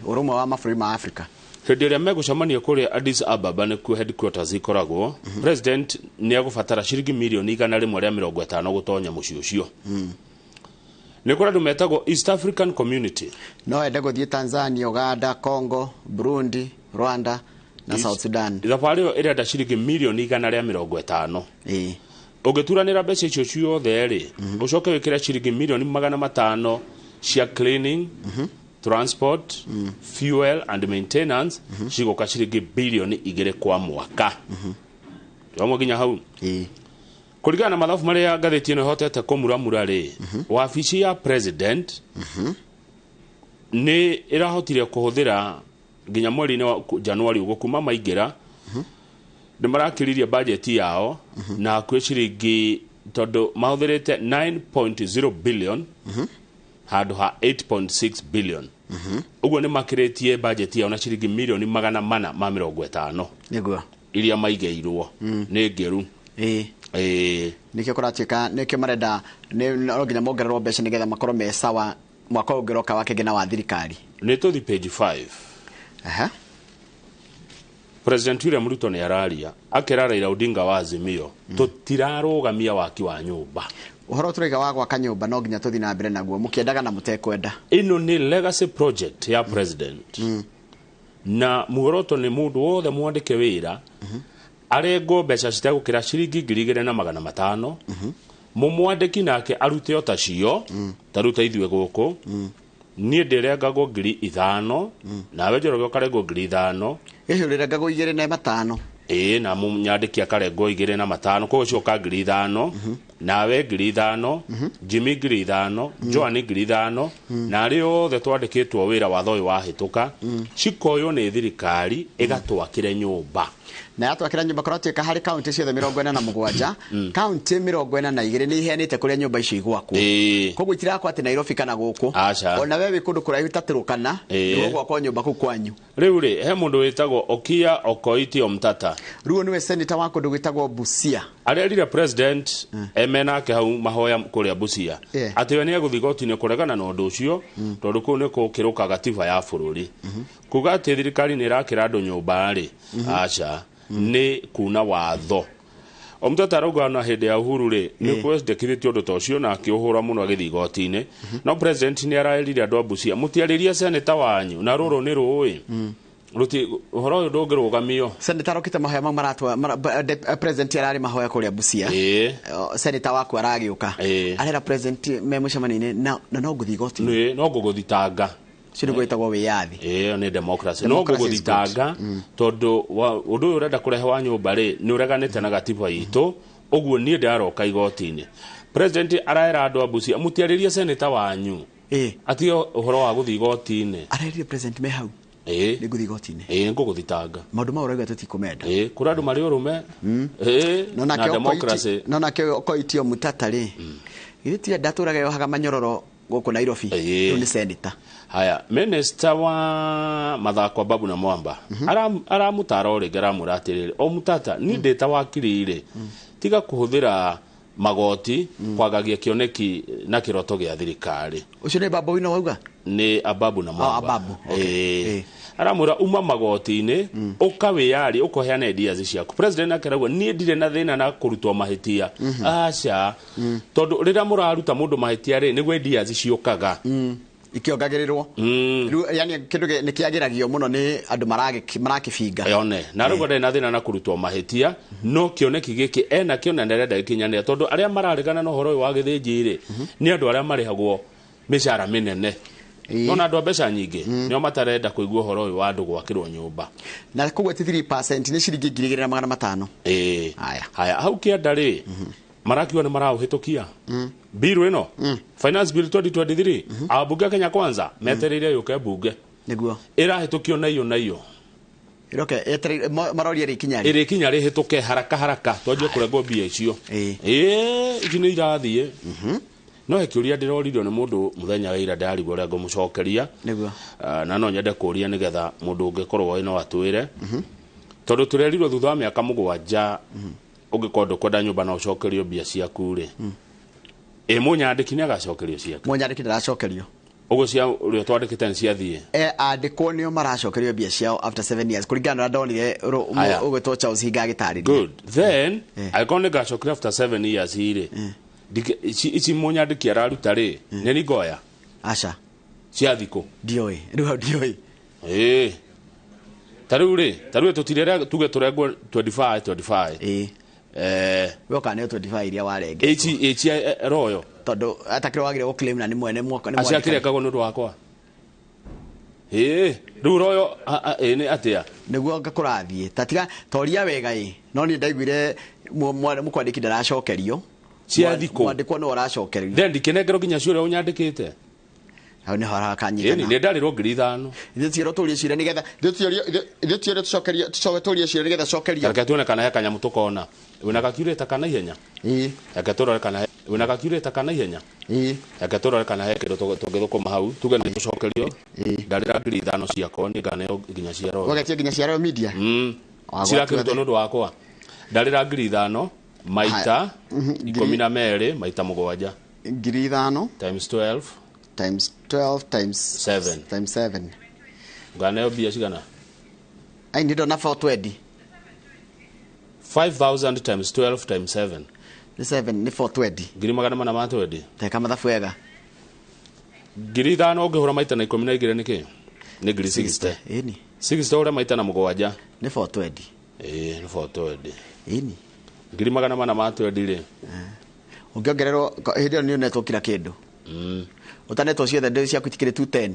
urumwe wa mabũrũri ma Africa hindi ria megucemania kuria Addis Ababa ni ku headquarters ikoragwo president ni agubatara ciringi milioni 150 gutonya mucio ucio ni kuria andu metagwo East African Community no ende guthie Tanzania, Uganda, Congo, Burundi, Rwanda na South Sudan thabari iyo irenda ciringi milioni 150 ugeturanira mbeca icio ciothe ri ucoke wikira ciringi milioni 500 cia cleaning transport fuel and maintenance cigoka ciringi bilioni 2 kwa mwaka tuamwe ginya hau kuringana na mathabu maria ngathĩti ĩno hotete kũmuramura ri wabici ya president ni irahotire kuhuthira nginya mweri-inĩ wa Januari ugo kuma maingira ni marakiririe budget yao na kwĩ ciringi tondu mahuthirite 9.0 billion handu ha 8.6 billion uguo ni makiritie budget yao na ciringi milioni 450 niguo iria maigeirwo ni ngeru nikio kuratuika nikio marenda ni nginya mongererwo mbeca nigetha makorwo me sawa mwaka ũngeroka wake ngina wa thirikari ni tuthi page 5 President William Ruto ni araria akira Raila Odinga wa Azimio tutirarugamia waki wa nyumba uhoro turiga wa gwaka nyumba no nginya tuthi na mbere naguo mukiendaga na mutekwenda ino ni legacy project ya president na muhoroto ni mundu wothe mwandike wira arengo mbeca citegukira ciringi 2,500 mumwandiki nake arute otacio taruta ithwe guku nie ndirengagwo 5,000 nawe Njoroge ukarengwo 5,000 ehe rirengagwo 2,500 na munyandiki akarengwo 2,500 kwa ucio ka 5,000 nawe 5,000 Jimmy 5,000 Joan 5,000 na arĩa othe twandĩkĩtwo wĩra watho ũyũ wahĩtũka cikoywo nĩ thirikari ĩgatwakĩre nyũmba na yatwakĩra nyũmba korwo tuĩka harĩ kaunti ciothe 47 kaunti 42 nĩ iheanĩte kũrĩa nyũmba icio igwakwo koguo itirakwo atĩ Nairobi kana gũkũ ona we wĩ kũndũ kũraihu ta Turkana nĩ gwakwo nyũmba kũu kwanyu rĩu rĩ he mũndũ wĩtagwo Okia Okoiti Omtata rĩu nĩwe senator wa kũndũ gwĩtagwo Busia arerire president emenake hau mahoya kũrĩa Busia atĩ we nĩ egũthiĩ igoti-inĩ kũregana na ũndũ ũcio tondũ kũu nĩ gũkĩrũka gatiba ya bũrũri kuga atĩ thirikari nĩ ĩrakĩra andũ nyũmba rĩ aca nĩ kuna watho Omtata arauga na hĩndĩ ya Uhuru rĩ nĩ kwendekithĩtio ũndũ ta ũcio na akĩũhũra mũno agĩthiĩ igoti-inĩ no president nĩ ararĩrire andũ a Busia mũtiarĩria seneta wanyu na rũrũ nĩ rũĩ ruti ũhoro ũyũ ndũngĩrũgamio seneta rokĩte mahoya mau maratwa president ararĩ mahoya kũrĩa Busia seneta waku aragĩũka arera president me mũcemanio-inĩ na no ngũthiĩ igoti-inĩ no ngũgũthitanga Sino gwetagwo wiyathi ni democracy no gũgũthitanga tondu undu uyu urenda kurehe wa nyumba ri ni ureganite na gatiba yitu uguo nie ndaroka igoti-ini president araera andu a Busia mutiaririe senator wanyu ati uhoro wa guthi igoti-ini areririe president me hau ni guthi igoti-ini ngũgũthitanga maundu ma urauga tutikumenda kuri andu mari urume na democracy no na kio koitio Mutata ri githiti ndaturaga yohaga manyororo gũkũ Nairobi ni senator haya minister wa mathako Babu na Mwamba aramutara ũrĩngĩ aramũratirĩrĩ o Mutata ni ndĩta wakirire tiga kuhuthira magoti kwagagia kĩoneki na kĩroto gĩa thirikari ucio nĩ Babu wino wauga ni Ababu na Mwamba Ababu okay aramura uma magoti-ini ukawiyari ukoheana ideas ciaku president akeragwo ni ndire na thina na kurutwa mahitia aca tondu rira muraruta mundu mahitia ri niguo ideas ciukaga ikiongagĩrĩrwo yani kindu nĩ kĩagĩragio mũno nĩ andũ marakĩbinga yone na rĩu ndĩ na thina na kurutwo mahitia no kĩoneki gĩkĩ ena kĩona nderenda gĩkinyanĩra tondu arĩa mararegana na ũhoro ũyũ wa gĩthĩnji rĩ nĩ andũ arĩa marĩhagwo mĩcara mĩnene nona andũ a mbeca nyingĩ nĩo matarenda kũigua ũhoro ũyũ wa andũ gwakĩrwo nyũmba na koguo 3% nĩ ciringi 2,500 haya hau kĩanda rĩ marakiwa nĩ marauhĩtũkia bill ĩno finance bill 2023 abunge Kenya Kwanza metereire yuke bunge niguo ĩrahĩtũkio na iyo iroke marori ĩrĩkinya rĩhĩtũke haraka twanjie kũrengwo mbia icio ici nĩ irathiĩ no hekiuria ndiroririo nĩ mũndũ muthenya wa ira ndarigwo ũrĩa ngũmũcokeria niguo na no nyende kũria nĩgetha mũndũ ũngĩkorwo ĩno atwĩre tondũ tũrerirwo thutha wa mĩaka 7 ũngĩkorwo kwenda nyũmba na ũcokerio mbia ciaku rĩ mũnyandĩki nĩ agacokerio ciaku mũnyandĩki ndaracokerio ũguo cia ũrĩa twandĩkĩte nĩ ciathiĩ andĩkwo nĩo maracokerio mbia ciao after 7 years kũringana na ndonire ũgwĩtwo Charles Hinga agĩtarĩria good then angĩkorwo nĩ ngacokerio after 7 years rĩ ici mũnyandĩki araruta rĩ nĩ ni ngoya aca ciathikũ ndioi tarĩu tũtirera tuge tũrengwo 25 woka nĩ 25 iria warenge ici royo tondu atakire wagire go claim na ni mwene mwaka ni mwene aciakirengagwo nĩ ũndũ wakwa rĩu royo nĩ atia nĩguo ngakũrathiĩ tatiga toria wega no ni ndaiguire mũkwandĩki ndaracokerio ciathikũ mwandĩkwo no aracokerio then ndikenengero nginya cio ũrĩa ũnyandĩkĩte hau nĩ harakanyitana nĩ ndarĩrwo 5,000 ithiĩrwo tũrie cira nĩgetha ithiĩrwo tũcokerie cira nĩgetha cokerio reke tuone kana he kanyamũ tũkona wĩna calculator kana ihenya reke tũrore kana wĩna calculator kana ihenya reke tũrore kana he kĩndũ tũngĩthũkũma hau tuge nĩ tũcokerio ndarĩra 5,000 ciakwa nĩ nganeo nginya ciaro wagetie nginya ciaro media cirakĩrutwo nĩ ũndũ wakwa ndarĩra 5,000 maita 12 maita 7 5,000 times 12 times 7 nganeo mbia cigana ai nĩ ndona 420 5,000 times 12 times 7 ni 7 ni 420 2,420 teka mathabu wega 5,000 ũngĩhũra maita na 12 nĩkĩ nĩ 60 ĩni 60 ũrĩa maita na 7 ni 420 ni 420 ĩni 2,420 rĩ ũngĩongererwo hĩndĩ ĩyo nĩ ũnetwo kila kĩndũ utanetwo ciothe ndĩ ciaku itikĩrĩ 210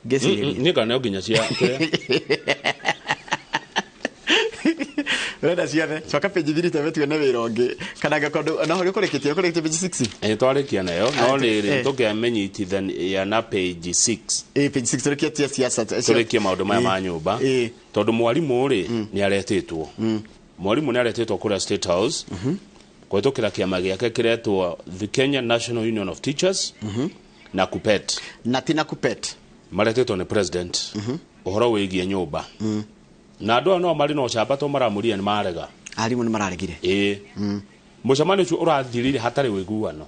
ngĩcirĩria nĩ nganeo nginya cia Urenda ciothe coka page 3 tavetwe na wira ungi kana gakondo na hori kureketie page 6 twarikia nayo no riri tukiamenyitithania na page 6 page 6 tureketie siasa turekie maundu maya ma nyumba tondu mwarimu ri ni aretetwo mwarimu ni aretetwo kura State House kwetukira kiama giake kiretwo the Kenya National Union of Teachers na KUPPET na tina KUPPET maretetwo ni president uhoro wigie nyumba na andu no mari no camba to maramuria ni marega arimu ni mararegire mucemani ucio urathirire hatari wiguano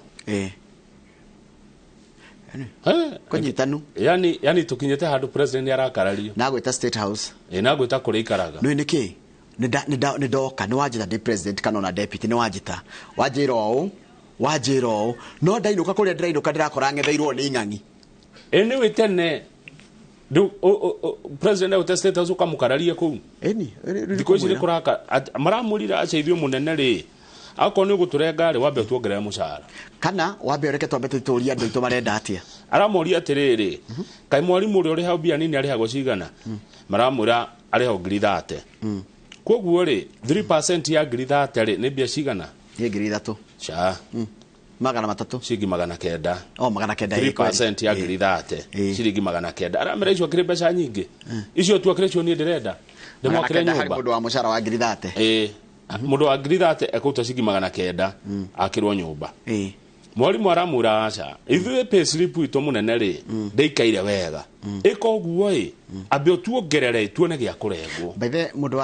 konyitanu yani tukinyete handu president ni arakarario na gwita State House na gwita kuri ikaraga no niki ni doka ni wajita ni president kana na deputy ni wajita wajiro no ndainuka kuria ndainuka ndirakora ngetheirwo ni ing'ang'i eni witene du president wa State House ukamukararia ku ndiko icire kuraka maramurira aceithio munene ri ako ni guturenga ri wambe tuongerera mucara kana wambe reke twambe tuturia andu itu marenda atia aramuria atiriri kai mwarimu uri ha bia nini ari hago cigana maramura ari ho ngiri 30 koguo ri 3% ya ngiri 30 ri ni bia cigana ye ngiri 3 cha magana matatu ciringi magana kenda magana kenda 3% ya ngiri 30 ciringi magana kenda aramera icio akire mbeca nyingi icio tu akire cio ni ndirenda ndemwakire nyumba mundu wa mucara wa ngiri 30 mundu wa ngiri 30 ekuta ciringi magana kenda akirwo nyumba mwarimu aramura aca ithuĩ pay slip itu munene ri ndeikaire wega ikoguo abe tuongerere tuone gia kurengwo bethe mundu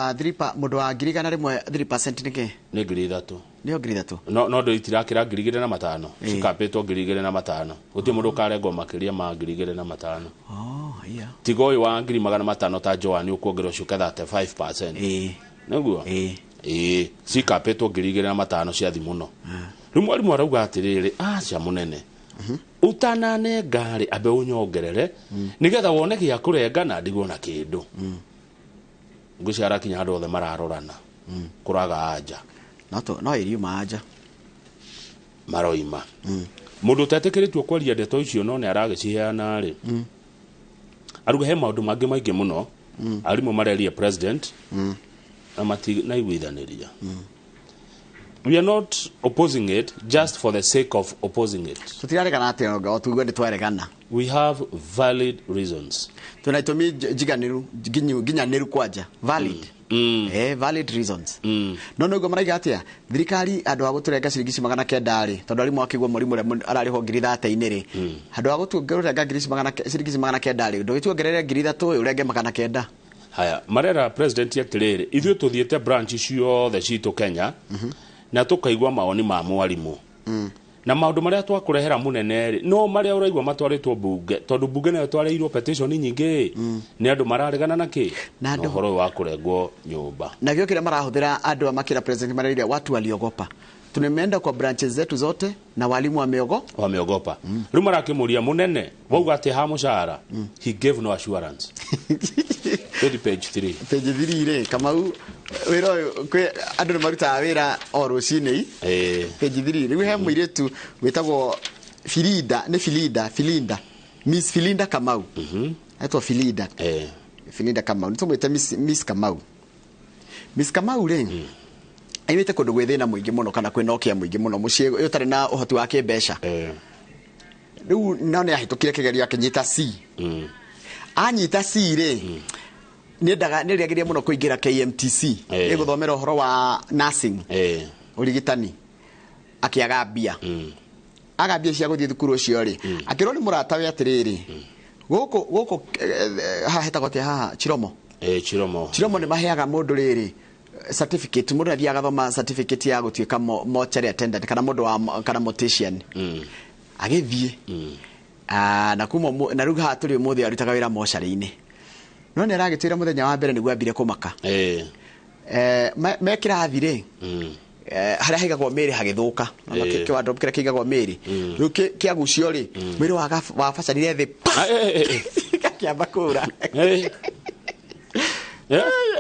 wa ngiri gana rimwe 3% niki ni ngiri 3 ni ngiri 3 no ndo itirakira ngiri 2.5 cikapetwo ngiri 2.5 uti mundu karengwo makiria ma ngiri 2.5 tigo uyu wa ngiri 500 ta Joan ukuongerwo cuka 35% niguo cikapetwo ngiri 2.5 cia thi muno riu mwarimu arauga atiriri aca munene utanane ngari abe unyongerere nigetha wone gia kurenga na ndigwo na kindu nguciara kinya andu othe mararorana kuraga anja no iriuma anja maroima mundu tetekeretwo kwaria ndeto icio no ne aragiciheana ri aruga he maundu mangi maingi muno arimu mareria president na igwithaniria we are not opposing it just for the sake of opposing it. Tutiregana atenga tugwe nditwaregana. We have valid reasons. Tunaitumi jiganiru ginyaniru kwaja valid. Valid reasons. No no maraiga atia thirikari andu aguturenga ciringi magana kenda ri tondu ari mwakigwo murimu arariho ngiri 30 ri andu aguturenga ciringi magana kenda ri ndugituongerere ngiri 3 urenge magana kenda. Haya marera president yatiriri ithuĩ tuthiete branch ciothe citu Kenya na tukaigwa maoni ma mwarimu na maundu maria twakurehera munene no maria uraigwa matwaritwo bunge tondu bunge nayo twareirwo petition nyingi ni andu mararegana naki na horo wa kurengwo nyumba na gio kile marahuthira andu amakira president mararia watu waliogopa tumeenda kwa branches zetu zote na walimu wameogopa riu marakimuria munene wauga ati ha mushara he gave no assurance page 3 ire kama wira kwe andu ni maruta wira o Rũciinĩ page 3 riu he muiretu witagwo Filinda Miss Filinda Kamau aitwa Filinda Filinda Kamau nitumwite Miss Kamau ri aimite kundu gwithina muingi muno kana kwinokia muingi muno mucie utari na uhoti wa kimbeca riu none ahitukire kigerio akinyita C anyita C ri niriagirie muno kuingira KMTC iguthomera uhoro wa nursing urigitani akiaga mbia agambia cia guthii thukuru ucio ri akirwo ni murata we atiriri guku hahetagwo tia haha Chiromo ni maheaga mundu riri certificate mundu athiaga thoma certificate ya gutuika mortuary attendant kana mundu wa kana mortician agithie na kuma na ruga haturi muthi arutaga wira mortuary-ini no ne aragitwira muthenya wa mbere niguo ambire kumaka mekira athire haria haigagwo meri hagithuka kiwa drop kira kigagwo meri riu kiagucio ri mwiri wa bacarire thi kiamba kura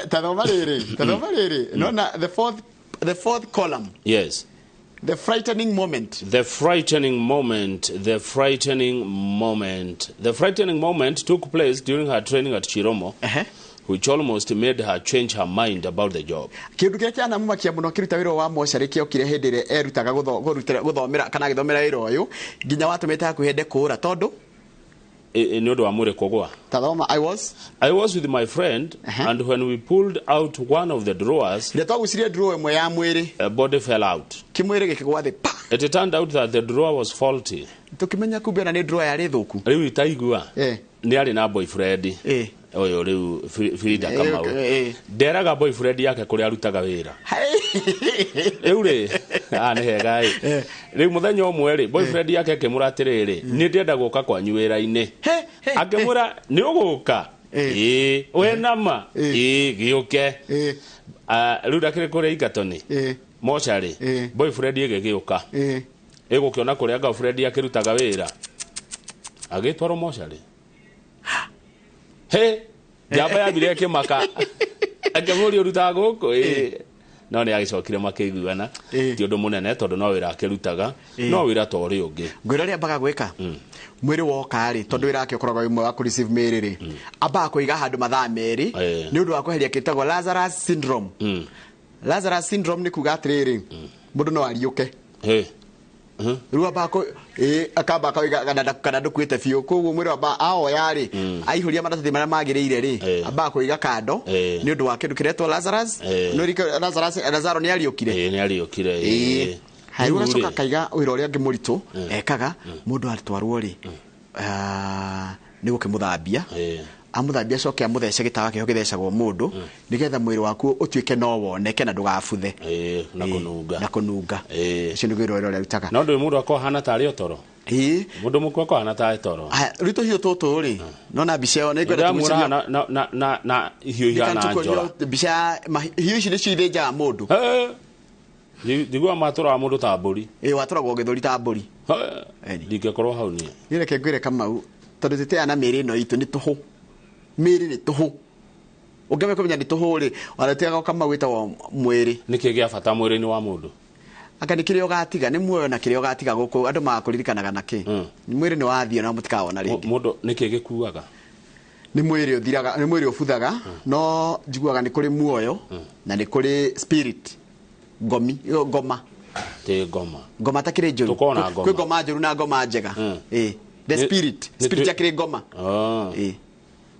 Tadoma riri. No, the fourth column. Yes. The frightening moment. The frightening moment took place during her training at Chiromo. which almost made her change her mind about the job. Kindu kia kiana mumakia muno kiruta wira wa mochari kio kire hindire erutaga guthomera kana githomera wira uyu nginya watumite hakuhende kura tondu ni undu wa mwire kugwa. Tathoma I was with my friend and when we pulled out one of the drawers, a body fell out. It turned out that the drawer was faulty. Riu itaigua ni ari na boyfriend oyo riu Frida Kamau nderaga boyfriend yake kuri arutaga wira riu ri ni hega riu muthenya umwe ri boyfriend yake akimuratiriri ni ndenda guka kwanyu wira-ini akimura ni uguka we nama giuke riu ndakiri kuri igatoni mochari boyfriend yake giuka igukiona kuri girlfriend yake rutaga wira agitwaro mochari jamba ya bire ke maka akemuri urutaga guko no ni agicokire makeiguana ti undu munene tondu no wira akirutaga no wira to ri ungi ngwira ria mbaga gwika mwiri woka ri tondu wira ake ukoragwo imwe wa ku receive meri ri amba kuiga handu mathaa meri ni undu wa kweheria kitagwo Lazarus syndrome. Lazarus syndrome ni kuga atiriri mundu no ariuke ruwa bako akaba kawiga kana ndukwite fiyo koguo mwiri wa ao yari aihuria maratathi maria magirire ri aba kuiga kando ni undu wa kindu kiretwo Lazarus no rika Lazaro ni ariukire hairu gacoka kaiga wira uria ngimuritu ekaga mundu aritwarwo ri ni gukimuthambia amuthambia coke amuthece gitawa kiho githecagwo mundu nigetha mwiri waku utuike no woneke na ndugabuthe na kununga icio nĩ gwĩrwo ũrĩa ũrutaga no ndũ mũndũ akoo hana tarĩ otoro mũndũ mũkũ akoo hana tarĩ toro rito hiyo toto ri no na bica ona igwenda tumucia na hiyo ihana njora bica hiyo ici nĩ cithĩnjaga mũndũ ndigwa matũra mũndũ ta mbũri watũragwo gĩthũri ta mbũri ndingĩkorwo hau niĩ reke ngwĩre Kamau tondũ tũteana mĩĩrĩ ĩno itũ nĩ tũhũ mĩĩrĩ nĩ tũhũ ungeme kumenya nĩ tũhũ ri wanatiga Kamau wĩtagwo mwĩrĩ nĩkĩ gĩa bata mwĩrĩ-inĩ wa mũndũ aka nĩ kĩrĩa ũgatiga nĩ muoyo na kĩrĩa ũgatiga gũkũ andũ magakuririkanaga na kĩ mwĩrĩ nĩ wathio na mũtikawona rĩngĩ mũndũ nĩkĩ gĩkuaga nĩ mwĩrĩ ũthiraga nĩ mwĩrĩ ũbuthaga no njiguaga nĩ kũrĩ muoyo na nĩ kũrĩ spirit ngoma ngoma ta kĩrĩ njũru kwĩ ngoma njũru na ngoma njega the spirit ya kĩrĩ ngoma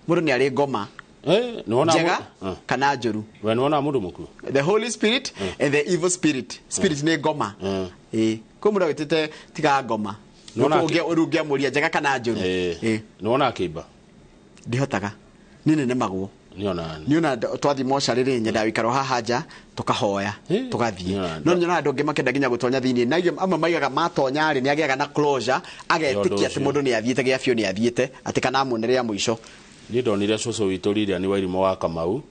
mũndũ nĩ arĩ ngoma njega kana njũru we nĩwona mũndũ mũku the holy spirit and the evil spirit nĩ ngoma kwĩ mũndũ wĩtĩte tiga ngoma ũrungia mũria njega kana njũru nĩwona akĩimba ndihotaga niĩ nĩnemagwo niona twathi mocarĩ rĩ nyenda wĩikaro haha nja tukahoya tugathiĩ no nyona andũ angĩ makenda nginya gũtonya thĩinĩ na amwe maigaga matonya rĩ nĩ agĩaga na closure agetĩkia atĩ mũndũ nĩ athiĩte gĩa biũ nĩ athiĩte atĩ kana muonere ya mũico niĩ ndonire cũcũ witũ Lilian Wairimu wa Kamau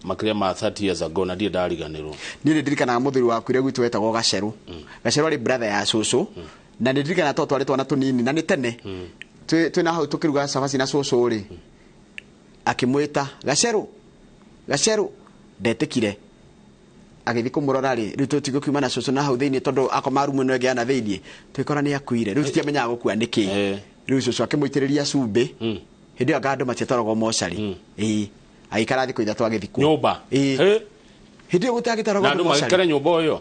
makĩria ma 30 years ago na ndiĩ ndariganĩrwo niĩ nĩ ndirikanaga mũthuri waku ire gwitũ wetagwo Gaceru Gaceru arĩ brother ya cũcũ na nĩ ndirikana twarĩ twana tũnini na nĩ tene twĩna hau tũkĩruga cabaci na cũcũ rĩ akimwita Gaceru ndetĩkire agĩthiĩ kũmũrora rĩ rĩu tũtigũ kiuma na cũcũ na hau thĩinĩ tondũ akoma rumu ĩno ĩngĩ na thĩinĩ twĩkora nĩ akuire rĩu tutiamenyaga gũkua nĩkĩ rĩu cũcũ akĩmũitĩrĩria cumbĩ hĩndĩ ĩyo andũ matiatwaragwo mocarĩ agĩikara thikũ ithatũ agĩthikwo nyũmba hĩndĩ ĩyo gũtagĩtwaragwo andũ magĩikara nyũmba ũyũ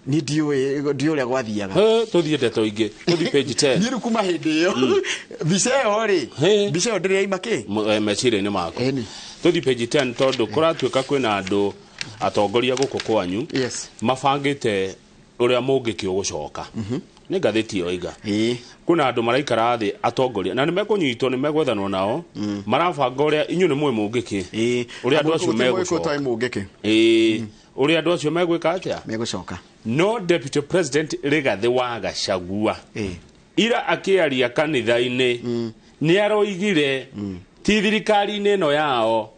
ni ndiũĩ ũrĩa gwathiaga tũthiĩ ndeto ingĩ tũthiĩ page 10 niĩ kuma hĩndĩ ĩyo mbica ĩyo rĩ mbica ĩyo ndĩrĩ yaima kĩ meciria-inĩ maku tũthiĩ page 10 tondũ kũratuĩka kwĩna andũ atongoria gũkũ kwanyu mabangĩte ũrĩa mũngĩkĩ ũgũcoka nĩ ngathĩti ĩyo iga kwĩna andũ maraikara thĩ atongoria na nĩ mekũnyitwo nĩ megwethanwo nao marabanga ũrĩa inyuĩ nĩ mũĩ mũngĩkĩ ũrĩa andũ acio megũcoka ũrĩa andũ acio megwĩka atĩa megũcoka no deputy president Rigathi wa Gachagua ira akĩaria kanitha-inĩ nĩ aroigire ti thirikari-inĩ ĩno yao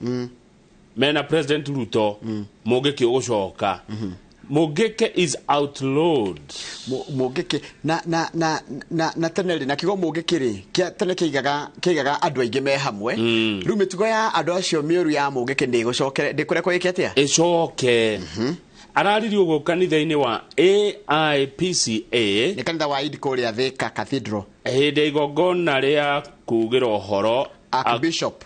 mena president Ruto mũngĩkĩ ũgũcoka mũngĩkĩ is outlawed mũngĩkĩ na tene na kigo mũngĩkĩ rĩ tene kĩigaga andũ aingĩ me hamwe rĩu mĩtugo ya andũ acio mĩũru ya mũngĩkĩ nĩ ĩgũcokere ndĩkũrekwo ĩke atĩa ĩcoke araririo gũkũ kanitha-inĩ wa AIPCA nĩ kanitha wa Idiko rĩa Thika Cathedral hĩndĩ igongona rĩa kugĩra ũhoro Archbishop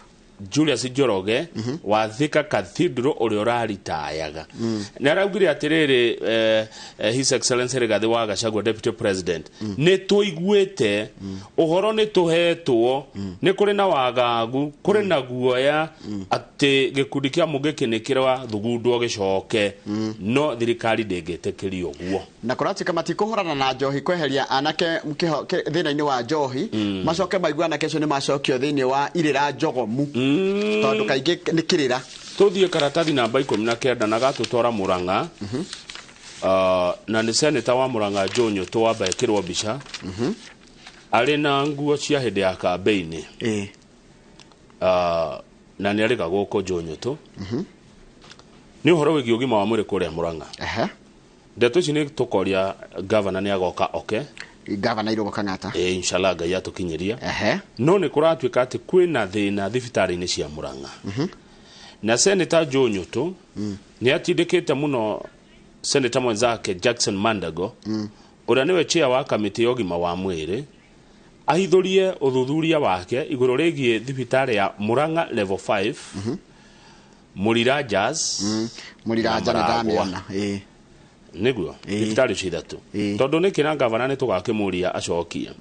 Julius Njoroge wa Thika Cathedral uri uraritayaga na araugire atiriri His Excellency Rigathi wa Gachagua Deputy President ni tuiguite uhoro ni tuhetwo ni kuri na wagagu kuri na guoya ati gikundi kia mugiki ni kirwa thugundwo gicoke no thirikari ndegetekerio guo na kuratika matikuhorana na njohi kweheria anake thina-ini wa njohi macoke maiguana kesho ni macokio thiini wa irira njogomu tondu kaingi ni kirira tuthie karatathi namba 19 na gatutora Murang'a na ni senator wa Murang'a Jonyo twamba ekirwo bica ari na nguo cia hindi ya campaign na ni arika guko Jonyo tu ni uhoro wigi ugima wa mwiri kuria Murang'a ndeto ici ni tukoria governor ni agoka governor irogoka ngata inshallah Ngai atukinyiria no ni kuratuika ati kwina thina thibitari-ini cia Murang'a na senator Jonyo tu ni atindikite muno senator mwenzake Jackson Mandago uria niwe chair wa kamiti ya ugima wa mwiri ahithurie uthuthuria wake iguru rigie thibitari ya Murang'a level 5 Murirajas Muriraja na damiona niguo thibitari cithatu tondu ni kina governor ni tugakimuria acokia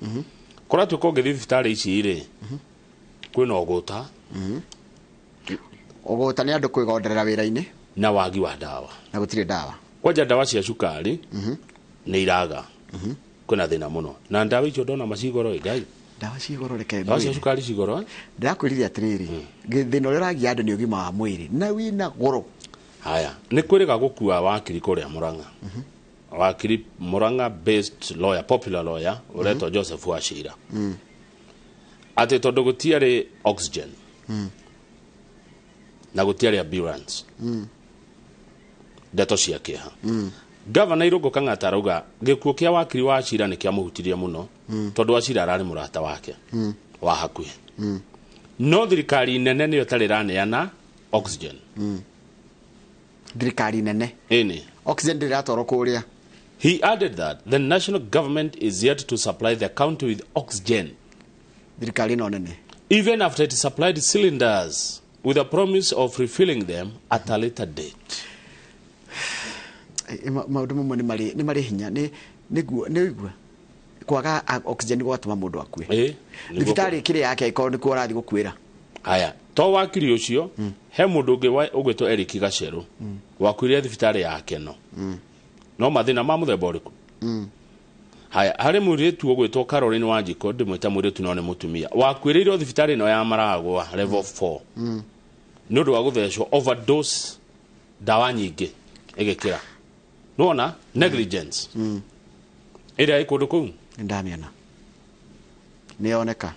kora tukonge thibitari ici ri kwina oguta ni andu kwigonderera wira-ini na wagi wa dawa na gutire dawa kwanja dawa cia cukari ni iraga kuna thina muno na dawa icio ndona macigoro Ngai dawa cigoro reke dawa cia cukari cigoro ndakwirire atiriri thina uria uragia andu ni ugima wa mwiri na wina goro haya ni kwiriga gukua wakiri kuria Murang'a wakiri Murang'a based lawyer popular lawyer ureto Joseph Wachira ati tondu gutiari oxygen na gutiari ambulance ndeto cia kiha governor irogoka ngata arauga gikuo kia wakiri Wachira ni kia muhutirie muno tondu Wachira arari murata wake wa hakuhi no thirikari nene niyo tariraneana oxygen thirikari nene ini oxygen ndiratorwo kuria. He added that the national government is yet to supply the county with oxygen thirikari no nene even after it supplied cylinders with a promise of refilling them at a later date. Maundu mamwe ni mari hinya niguo kwaga oxygen gwatuma mundu akue thibitari kire yake iko ni kuo rathi gukwira haya to wakiri ucio he mundu ungi ugwitwo Eric Gacheru wakwire thibitari yake no mathina ma muthemba uriku haya hari muritu ugwitwo Caroline Wanjiko ndimwita muritu no ni mutumia wakwiririo thibitari no ya Maragwa level 4 nundu wa guthecwo overdose dawa nyingi igikira nona negligence ira ikundu kuu ndamiona nioneka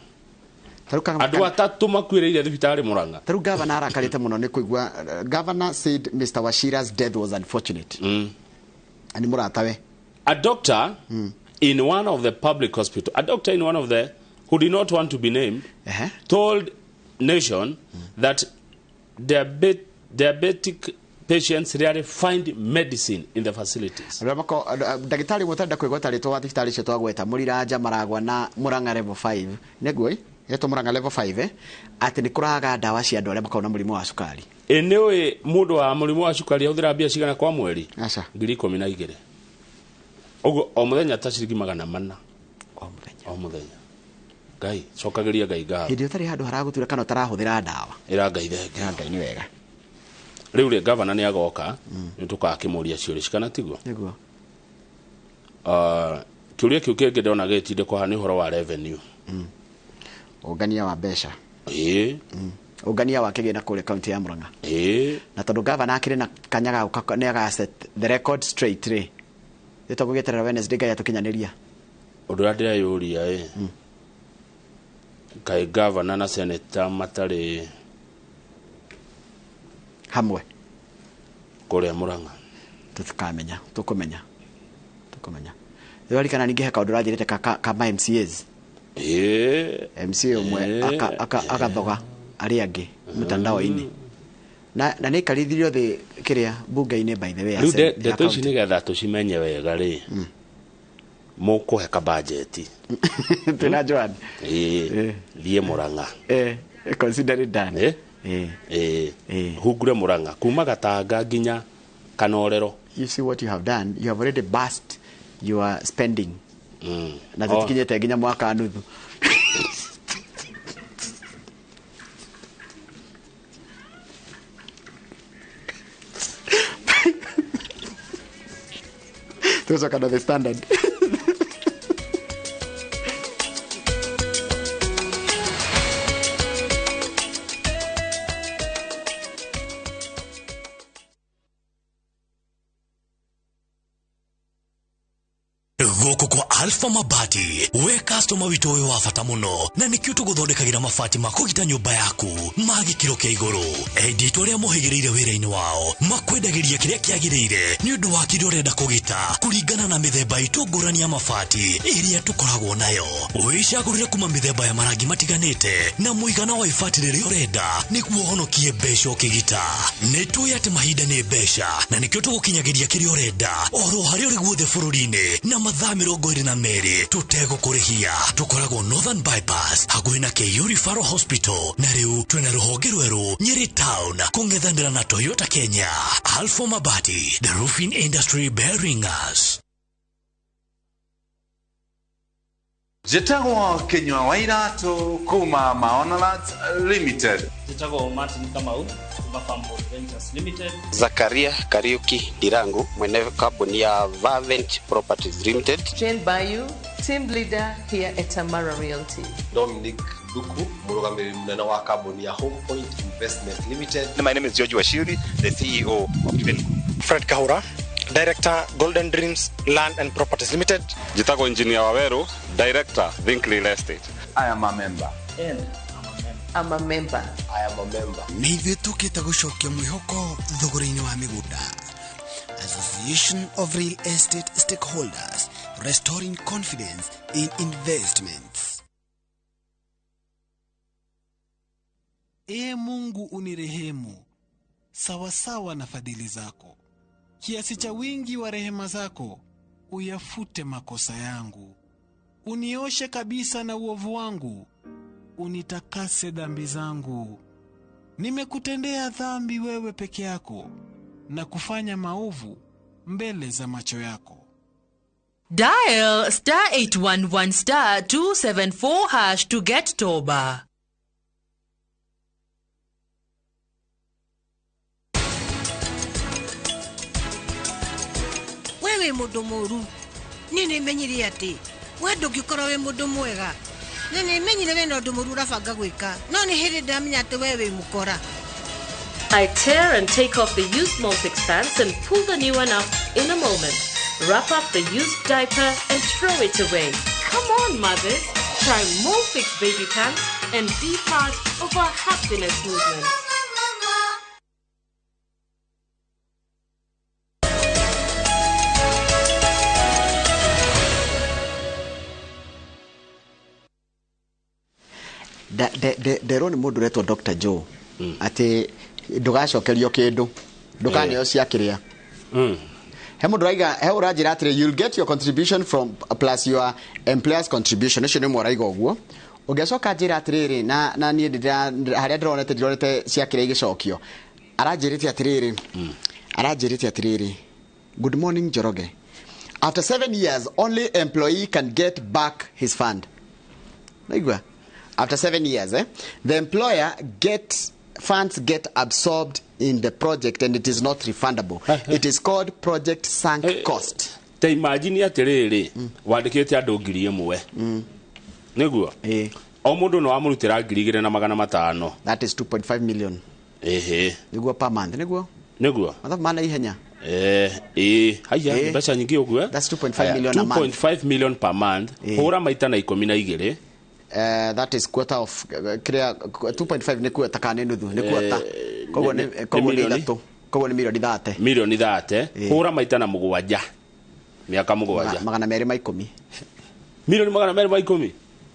andu atatu makwiriire thibitari Murang'a taru governor arakarite muno ni kuigua governor said Mr. Wachira's death was unfortunate ani muratawe a doctor in one of the public hospital a doctor in one of the who did not want to be named told Nation that diabetic patients rarely find medicine in the facilities. Dagitari mutanda kwigota ritwa wa thibitari cio twagweta Muriraja Maragwa na Murang'a level 5 neguo yeto Murang'a level 5 ati ni kuraga dawa cia andu aria makona murimu wa cukari enewe mundu wa murimu wa cukari ahuthira mbia cigana kwa mweri aca 12,000 ogo o muthenya ta ciringi 400 o muthenya Ngai cokagiria Ngai gaho hindi utari handu haragutura kana tarahuthira dawa ira Ngai thenge Ngai ni wega riu ri governor ni agoka ni tukakimuria ciuri cikana tiguo niguo kiuria kiu kingi ndona gitinde kwa ni horo wa revenue ugania wa besha ugania wa kigina kule county ya Murang'a na tondu governor akire na kanyaga ne aga set the record straight ri ito gugeterera Wednesday Ngai atukinyaniria undu ndira yuria kai governor na senator matari hamwe kule Murang'a tukumenya yori kana ninge kaundu rajirite kama MCAs MCA umwe akathoga ari angi mutandao-ini na ni karithirio thi kiria bunge-ini by the way ndeto ici nigetha tucimenye wega ri mukuheka budget tena Joan thie Murang'a consider it done hungure Murang'a kuma Gatanga nginya Kanorero. You see what you have done, you have already burst your spending. Na tutikinyete nginya mwaka nuthu. Those are kind of the standard. Goko kwa Alpha Mabati we customer wito we wa bata muno na nikio tuguthondekagira mabati makugita nyumba yaku magikiro kia iguru edit uria muhigireire wira-ini wao makwendagiria kiria kiagirire ni undu wa kiria urenda kugita kuringana na mithemba itungurani ya mabati iria tukoragwo nayo wicagurire kuma mithemba ya marangi matiganite na muigana wa ibati riria urenda niguo honokie mbeca ukigita nituye ati mahinda ni mbeca na nikio tugukinyagiria kiria urenda oro hari uri guothe bururi-ini na mathaa 22 tutegũkũrĩhia tukoragwo Northern Bypass hakuhĩ na KU Referral Hospital na rĩu twina rũhonge rwerũ Nyeri Town kũng'ethanĩra na Toyota Kenya. Alpha Mabati, the roofing industry bearing us. Jitagwo Kinywa Wairatu kuma Maonalat Limited. Jitagwo Martin Kamau kuma Farmhold Ventures Limited. Zakaria Kariuki Dirangu mwene kampuni ya Vavent Properties Limited. Jane Bayu, team leader here at Tamara Realty. Dominic Duku, murugamiri munene wa kampuni ya Home Point Investment Limited. My name is George Washiri, the CEO of Even. Fred Kahura, Director, Golden Dreams Land and Properties Limited. Jitago Engineer Waweru, Director, Think Real Estate. I am a member. And I'm a member. I am a member. Nithuĩ tũkĩte gũcokia mwĩhoko thogora-inĩ wa mĩgũnda. Association of Real Estate Stakeholders, restoring confidence in investments. Ee Mungu unirehemu, sawasawa na fadhili zako. Kiasi cha wingi wa rehema zako, uyafute makosa yangu. Unioshe kabisa na uovu wangu, unitakase dhambi zangu. Nimekutendea dhambi wewe peke yako, na kufanya maovu mbele za macho yako. Dial *811*274# to get Toba. Wewe mundu moru nini menyire ati we ndungikorwo we mundu mwega nini menyire we no ndu moru urabanga gwika no ni hindi ndamenya ati wewe mukora. I tear and take off the used Molfix pants and pull the new one up in a moment. Wrap up the used diaper and throw it away. Come on, mothers. Try Molfix baby pants and be part of our happiness movement. Ndero ni mundu retwo Dr. Joe ati ndugacokerio kindu ndukaneo cia kiria he mundu raiga he urajira atire you'll get your contribution from plus your employer's contribution icio ni moraiga uguo ungecoka njira atiriri na nie haria ndironete cia kiria igicokio aranjirite atiriri good morning Njoroge, after 7 years only employee can get back his fund. Naigua after 7 years, the employer funds get absorbed in the project and it is not refundable. It is called project sunk cost. Te imagine atiriri wandikite andu 1,000 niguo o mundu no amurutira 2,500. That is 2.5 million. Niguo per month niguo mathabu mana ihenya haya mbeca nyingi uguo. That's 2.5 million a month. 2.5 million per month. Hura maita na 12. That is quarter of 2.5 ni quarter kana nuthu ni quarter koguo ni thatu koguo ni milioni 30 hura maita na 7 miaka 7 magana meri ma 10 milioni magana meri ma 10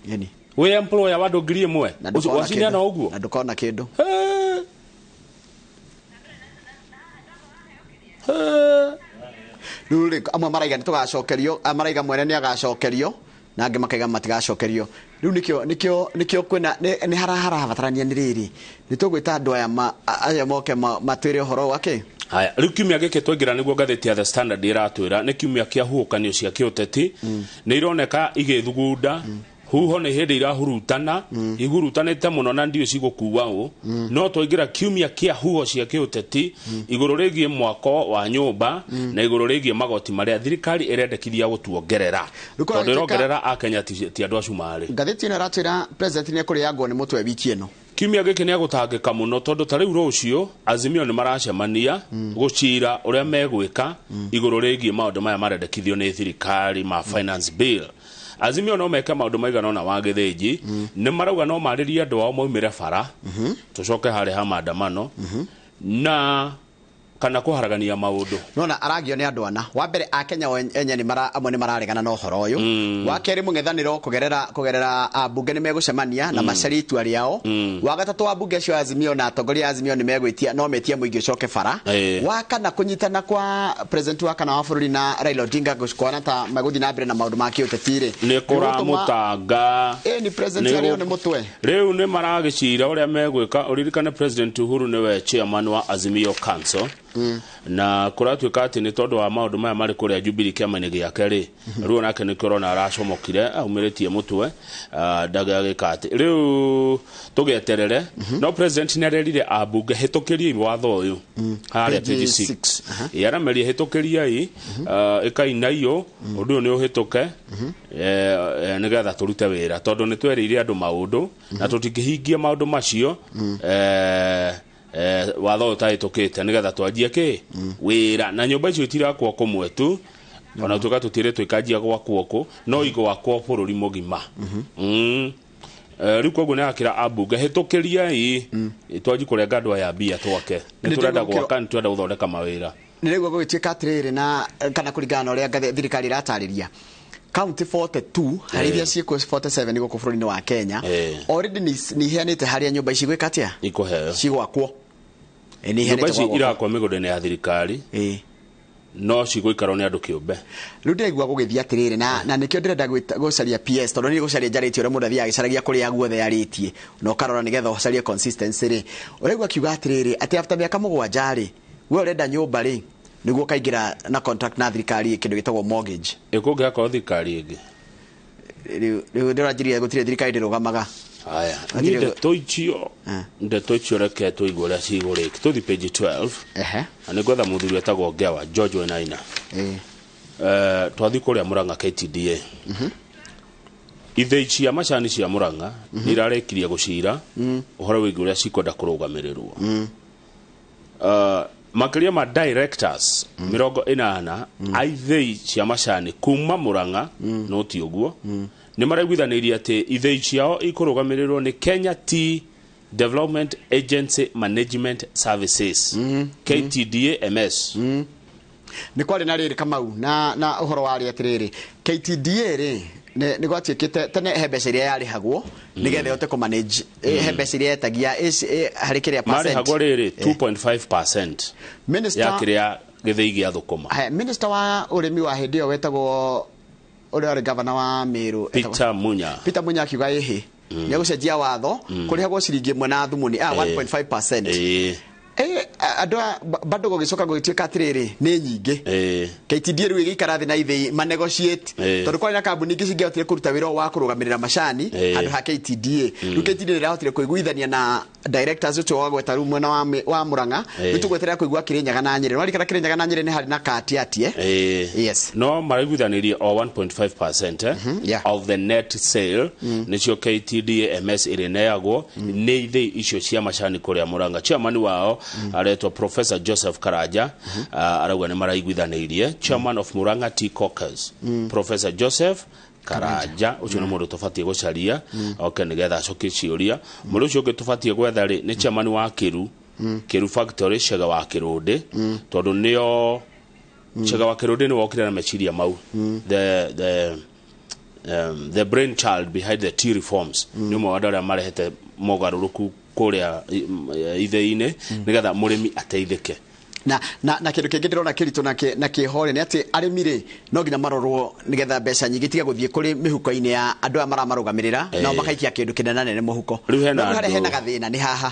yani we employer wa ndongiri imwe wacini na uguo na ndukona kindu nuri amwe maraiga ni tugacokerio maraiga mwene ni agacokerio na angĩ makaiga matigacokerio rĩu nikio kwena nĩ harabatarania nĩ rĩrĩ nĩ tũgwĩta andũ aya moke matwĩre ũhoro wake. Haya, rĩu kiumia gĩkĩ twaingĩra nĩguo ngathĩti ya The Standard ĩratwĩra nĩ kiumia kĩa huũkanio cia kĩũteti nĩ ironeka igĩthugunda huho nĩ hĩndĩ irahurutana ihurutanĩte mũno na ndio cigũkua ũũ no twaingĩra kiumia kĩa huho cia kĩũteti igũrũ rĩgiĩ mwako wa nyũmba na igũrũ rĩgiĩ magoti marĩa thirikari ĩrendekithia gũtuongerera tondũ ĩrongerera akenya ti andũ acu marĩ. Ngathĩti ĩno ĩratwĩra president nĩ ekũrĩangwo nĩ mũtwe wiki ĩno. Kiumia gĩkĩ nĩ agũtangĩka mũno tondũ ta rĩu rũciũ Azimio nĩ maracemania gũcira ũrĩa megwĩka igũrũ rĩgiĩ maũndũ maya marendekithio nĩ thirikari ma finance bill. Azimio no meke maũndũ maigana ona wa gĩthĩnji nĩ marauga no marĩrie andũ ao moimĩre bara tũcoke harĩ ha maandamano na kana kuharagania maundu nona aragio ni andu ana wa mbere akenya enye ni amwe ni mararegana na uhoro uyu wa keri mung'ethaniro kugerera abunge ni megucemania na macari itua riao wa gatatu wa bunge cio Azimio na atongoria Azimio ni megwitia no metia muingi coke bara wa kana kunyitana kwa president wa kana wa bururi na Raila Odinga gushikwana ta maguthi na mbere na maundu ma kiutetiire ni kuramutanga ni president ario ni mutwe riu ni maragicira uria megwika uririkane president Uhuru niwe chairman wa Azimio Council na kuratuika ati ni tondu wa maundu maya mari kuria Jubilee kiama-ini giake ri riu nake ni korona aracomokire aumiritie mutwe ndagagika ati riu tugeterere no president ni arerire abunge hitukirie watho uyu haria page 6 yaramerie hitukirie ikainaiyo undu ni uhituke nigetha turute wira tondu ni twereire andu maundu na tutikihingia maundu macio watho utaitukite nigetha twanjie ki wira na nyumba icio itirakwo kumwe tu ona tuka tutire tuikanjia gwakwo ku no igo wakwo bururi mugima riu koguo ni akira abunge hitukiria twanji kurenga andu aya mbia twake ni turenda gwaka ni turenda guthondeka mawira ni riguo gugituika atiriri na kana kuringana uria thirikari iratariria County 42 hariria ciiko 47 iguko bururi-ini wa Kenya already ni heanite haria nyumba ici gwikatia ikuheo cigwakwo ni heanite irakwa migode-ini ya thirikari no ciguikarwo ni andu kiumbe riu ndirigua gugithia atiriri na nikio ndirenda gucaria PS tondu ni gucaria njarĩtie uria mundu athiaga gicaragia kuria guothe yarĩtie no karora nigetha ucarie consistency ri urigua kiuga atiriri ati after miaka 7 ri we urenda nyumba ri niguo kaingira na contract na thirikari kindu gitagwo mortgage ikungia ko thirikari ingi riu ndirajiria gutire thirikari ndirugamaga aya ndeto icio reke tuigwe uria ciguriki tuthi page 12 na ngwetha muthuri etagwo Ngewa George Wenaina twathi kuria Murang'a KTDA ithei cia macani cia Murang'a nirarekirie gucira uhoro wigi uria cikwenda kurugamirirwo makiria ma directors mirongo inana aithei cia macani kuma Murang'a no ti uguo ni maraiguithanirie ati ithei ciao ikurugamirirwo ni Kenya Tea Development Agency Management Services KTDA MS ni kwari na riri Kamau na uhoro wari atiriri KTDA ri ni gwatiekite tene hebece iria yarihagwo nigetha yote ku manage hebece iria etagia hari kiria percent marihagwo riri 2.5% minister ya kiria githei gia thukuma minister wa urimi wa hindi yo wetagwo uri governor wa Meru Peter Munya akiuga ehe ni gucenjia watho kurihagwo ciringi mwe na thumuni 1.5% andwa bado gogicoka gogituika atiriri ni nyingi KTDA riu igikara thi na ithei ma negotiate tondu kwari na kambuni ingi cingehotire kuruta wira wa kurugamirira macani andu ha KTDA riu KTDA irahotire kuiguithania na directors ucio wagweta riu mwena wa Murang'a nitugweterera kuigua Kirinyaga na Nyeri wari kana Kirinyaga na Nyeri ni hari na kati atie yes no maraiguithanirie o 1.5% of the net sale nicio KTDA MS irineagwo ni ithei icio cia macani kuria Murang'a chairman wao aretwa Professor Joseph Karaja arauga ni maraiguithanirie chairman of Murang'a Tea Caucus Professor Joseph Karaja ucio ni mundu tufatie gucaria nigetha acokie ciuria mundu ucio ungi tufatie gwetha ri ni chairman wa Kiru factory Chega wa Kirundi tondu nio Chega wa Kirundi ni wokire na mechiria mau the brain child behind the tea reforms ni mo wadara marehete mogaruruku kuria ithei-ini nigetha murimi ateithike na kindu kingi ndirona kiritu na kihore ni ati arimi ri no nginya marorwo nigetha mbeca nyingi tiga guthie kuri mihuko-ini ya andu amara marugamirira na makaikia kindu kinene nene muhuko no hena gathina ni haha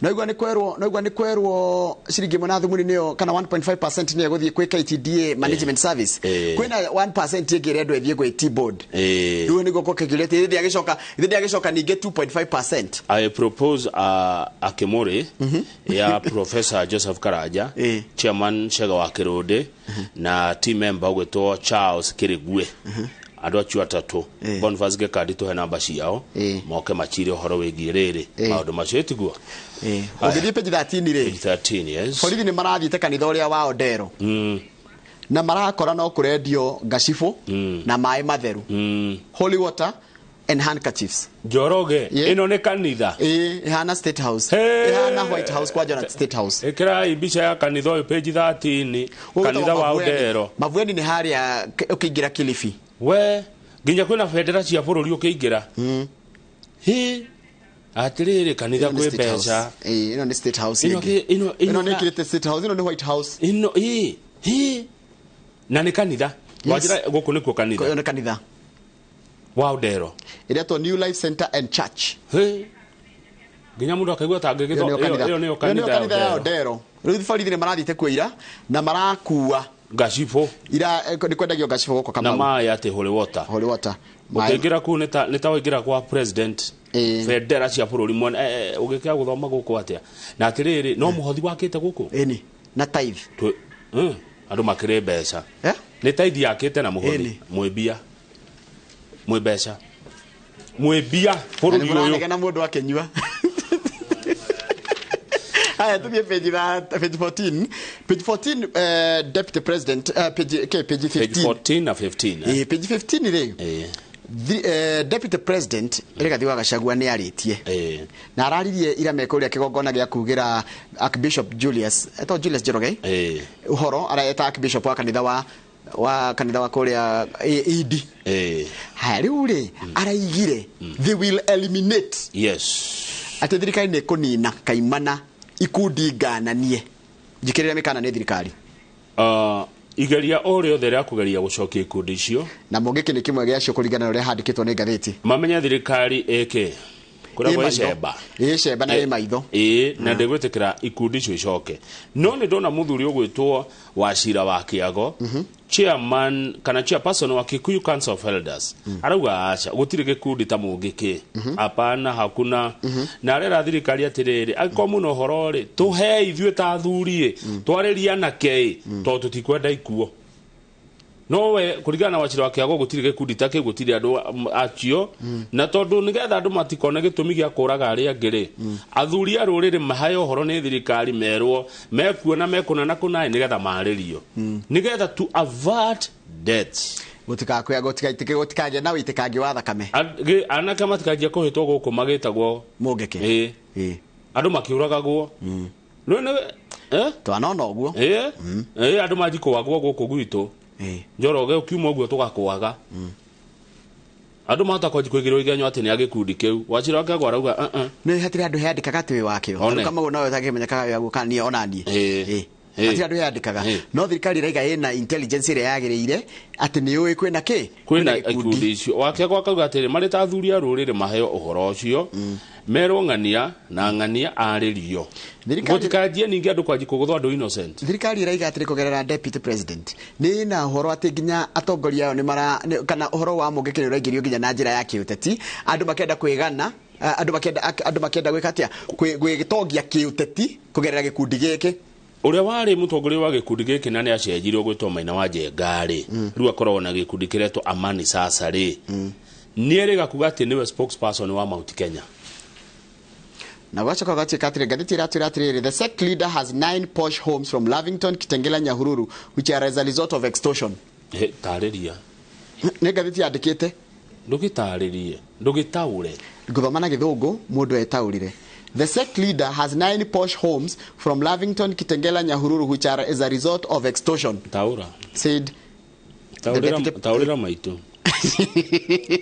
no igwa ni kwerwo ciringi mwana thumuni niyo kana 1.5% niyo guthie kwi KTDA management service kwina 1% igire ndo ithie gwi T-board riu ni goko kigirete ithia gicoka ninge 2.5%. I propose a Kemore ya Professor Joseph Karaja chairman Chega wa Kirode na team member gwetwo Charles Kirigue andu achu atatu Boniface Gekadi to hena bashi yao moke machiri horo wigie riri maundu macio tiguo ugithie page 13 ri 13 yes borithi ni marathite kanitha uria wa Odero na marakora no kurendio ngacibũ na maĩ matheru holy water and handkerchiefs. Joroge ino ne kanitha ihana State House ihana White House kwa Jonathan State House ekira ibicha ya kanitha yo page 13 kanitha wa Odero Mavueni ni haria ukiingira Kilifi we nginya kwina bendera cia bururi ukiingira atiriri kanitha kwi mbeca ino ni State House ino ni kirete State House ino ni White House ino na ni kanitha wajira guku nikuo kanitha ino kanitha wa Odero iretwo New Life Center and Church nginya mundu akaigua ta ngigitho iyo ni kanitha ya Odero riu borithi ni marathite kwira na marakua ngacibũ ira ni kwendagio ngacibũ goko kama na maĩ ati holy water ukingira ku nita wingira kwa president federa cia bururi mwana ugikia guthoma guku atia na atiriri no muhothi wakite guku ni na tithe andu makire mbeca ni tithe yakite na muhothi mwibia mwebeca mwibia bururi uyu na mundu akenyua haya tubie page 14 deputy president page 15 page 14 na 15 page 15 ri deputy president Rigathi wa Gachagua ni aritie na araririe ira mekuria kigongona gia kugira Archbishop Julius Njoroge uhoro araeta Archbishop wa kanitha wa kuria ED haya riu ri araigire they will eliminate ati thirikari ni kunina kaimana ikundi ngananie njikirira mikana ni thirikari igeria ore othe ria kugeria gucokia ikundi icio na mungiki ni kimwe gia cio kuringana na ria handikitwo ni ngatheti mamenya thirikari eke kuragwa icemba na maitho na ndegwetekera ikundi icio icoke no ni ndona muthuri ugwitwo Wachira wa Kiago chairman kana chairperson wa Kikuyu Council of Elders arauga acha gutire gikundi ta mungiki apana hakuna na rera thirikari atiriri agiko muno horori tuhe ithue ta thurie twariria na kei to tutikwenda ikuo nowe kurigana na Wachira wa Kiago gutire gikundi ta ke gutire andu acio na tondu nigetha andu matikone gitumi gia kuraga ari angire athuri a ruriri mahayo horo ni thirikari merwo mekuona mekuna na kuna nigetha maririo nigetha to avert death gutikakwya gutikaje na witikaje wa thakame anaka matikaje kuhitwo guku magitagwo mungeke andu makiuragagwo no twanona uguo andu majikowagwo guku gwitu Njoroge ukiuma uguo tugakwaga andu mata kwa kwigirwo igenyo ati ni agikundi kiu Wachira wa Kiago arauga ni hatire andu heandikaga tiwi wakio kama unawe utakimenyeka yagu kani onani hatire andu heandikaga no thirikari iraiga ina intelligence ire yagireire ati ni uyi kwina ki kwina ikundi icio wa Kiago akauga ati mari ta thuri a rurire maheo uhoro ucio merwo ngania na ngania aririo gutikajie ningi andu kwaji kuguthwa andu innocent thirikari iraiga ati kugerera deputy president ni na uhoro ati ginya atongoria yao ni mara kana uhoro wa mungiki uraingirio ginya na njira ya kiuteti andu makenda kwigana andu makenda gwikatia gwigitongia kiuteti kugerera gikundi giki uria wari mutongoria wa gikundi giki na ni acenjirwo gwitwo Maina wa Njengari riu akorwo na gikundi kiretwo Amani sasa ri ni eriga kuga ati niwe spokesperson wa Mount Kenya na wachoka gati katire gaditi ratire the sect leader has 9 posh homes from Lavington, Kitengela, Nyahururu which are as a result of extortion. Tariria ne gaditi yandikite ndugitaririe ndugitaure guthoma na githungu mundu etaurire the sect leader has 9 posh homes from Lavington, Kitengela, Nyahururu which are as a result of extortion. Taura said taurira maitu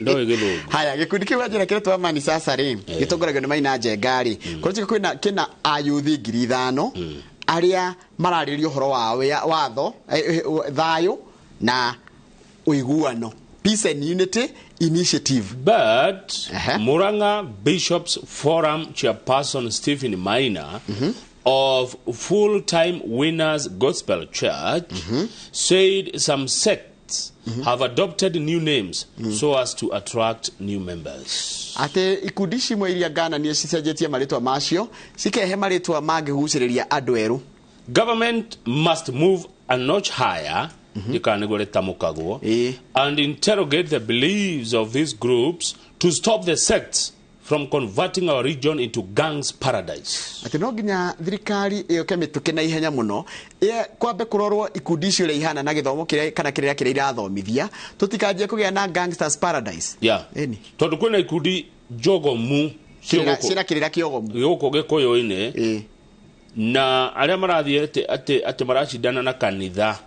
ndo igithungu haya gikundi kiwa jira kiretwo Amani sasa ri gitongoragio ni Maina Njengari kurutika kwina kina ayuthi 5,000 aria mararirio horo wa watho thayo na uiguano, Peace and Unity Initiative. But Muranga Bishops Forum chairperson Stephen Maina of Full-Time Winners Gospel Church said some sects have adopted new names so as to attract new members. Ate ikundi cimwe iria Ghana ni cicenjetie maritwa macio cikehe maritwa mangiguciriria andu eru. Government must move a notch higher and interrogate the beliefs of these groups to stop the sects from converting our region into gangs paradise. Ati no nginya thirikari iyo kemituke na ihenya muno kwambe kurorwo ikundi cio ihana na githomo kiria kana kiria irathomithia tutikajie kugia na gangsters paradise. Eni tondu kwina ikundi jogomu cina kirira kiogomu giko gikoyo-ini na aria marathie ati maracindana na kanitha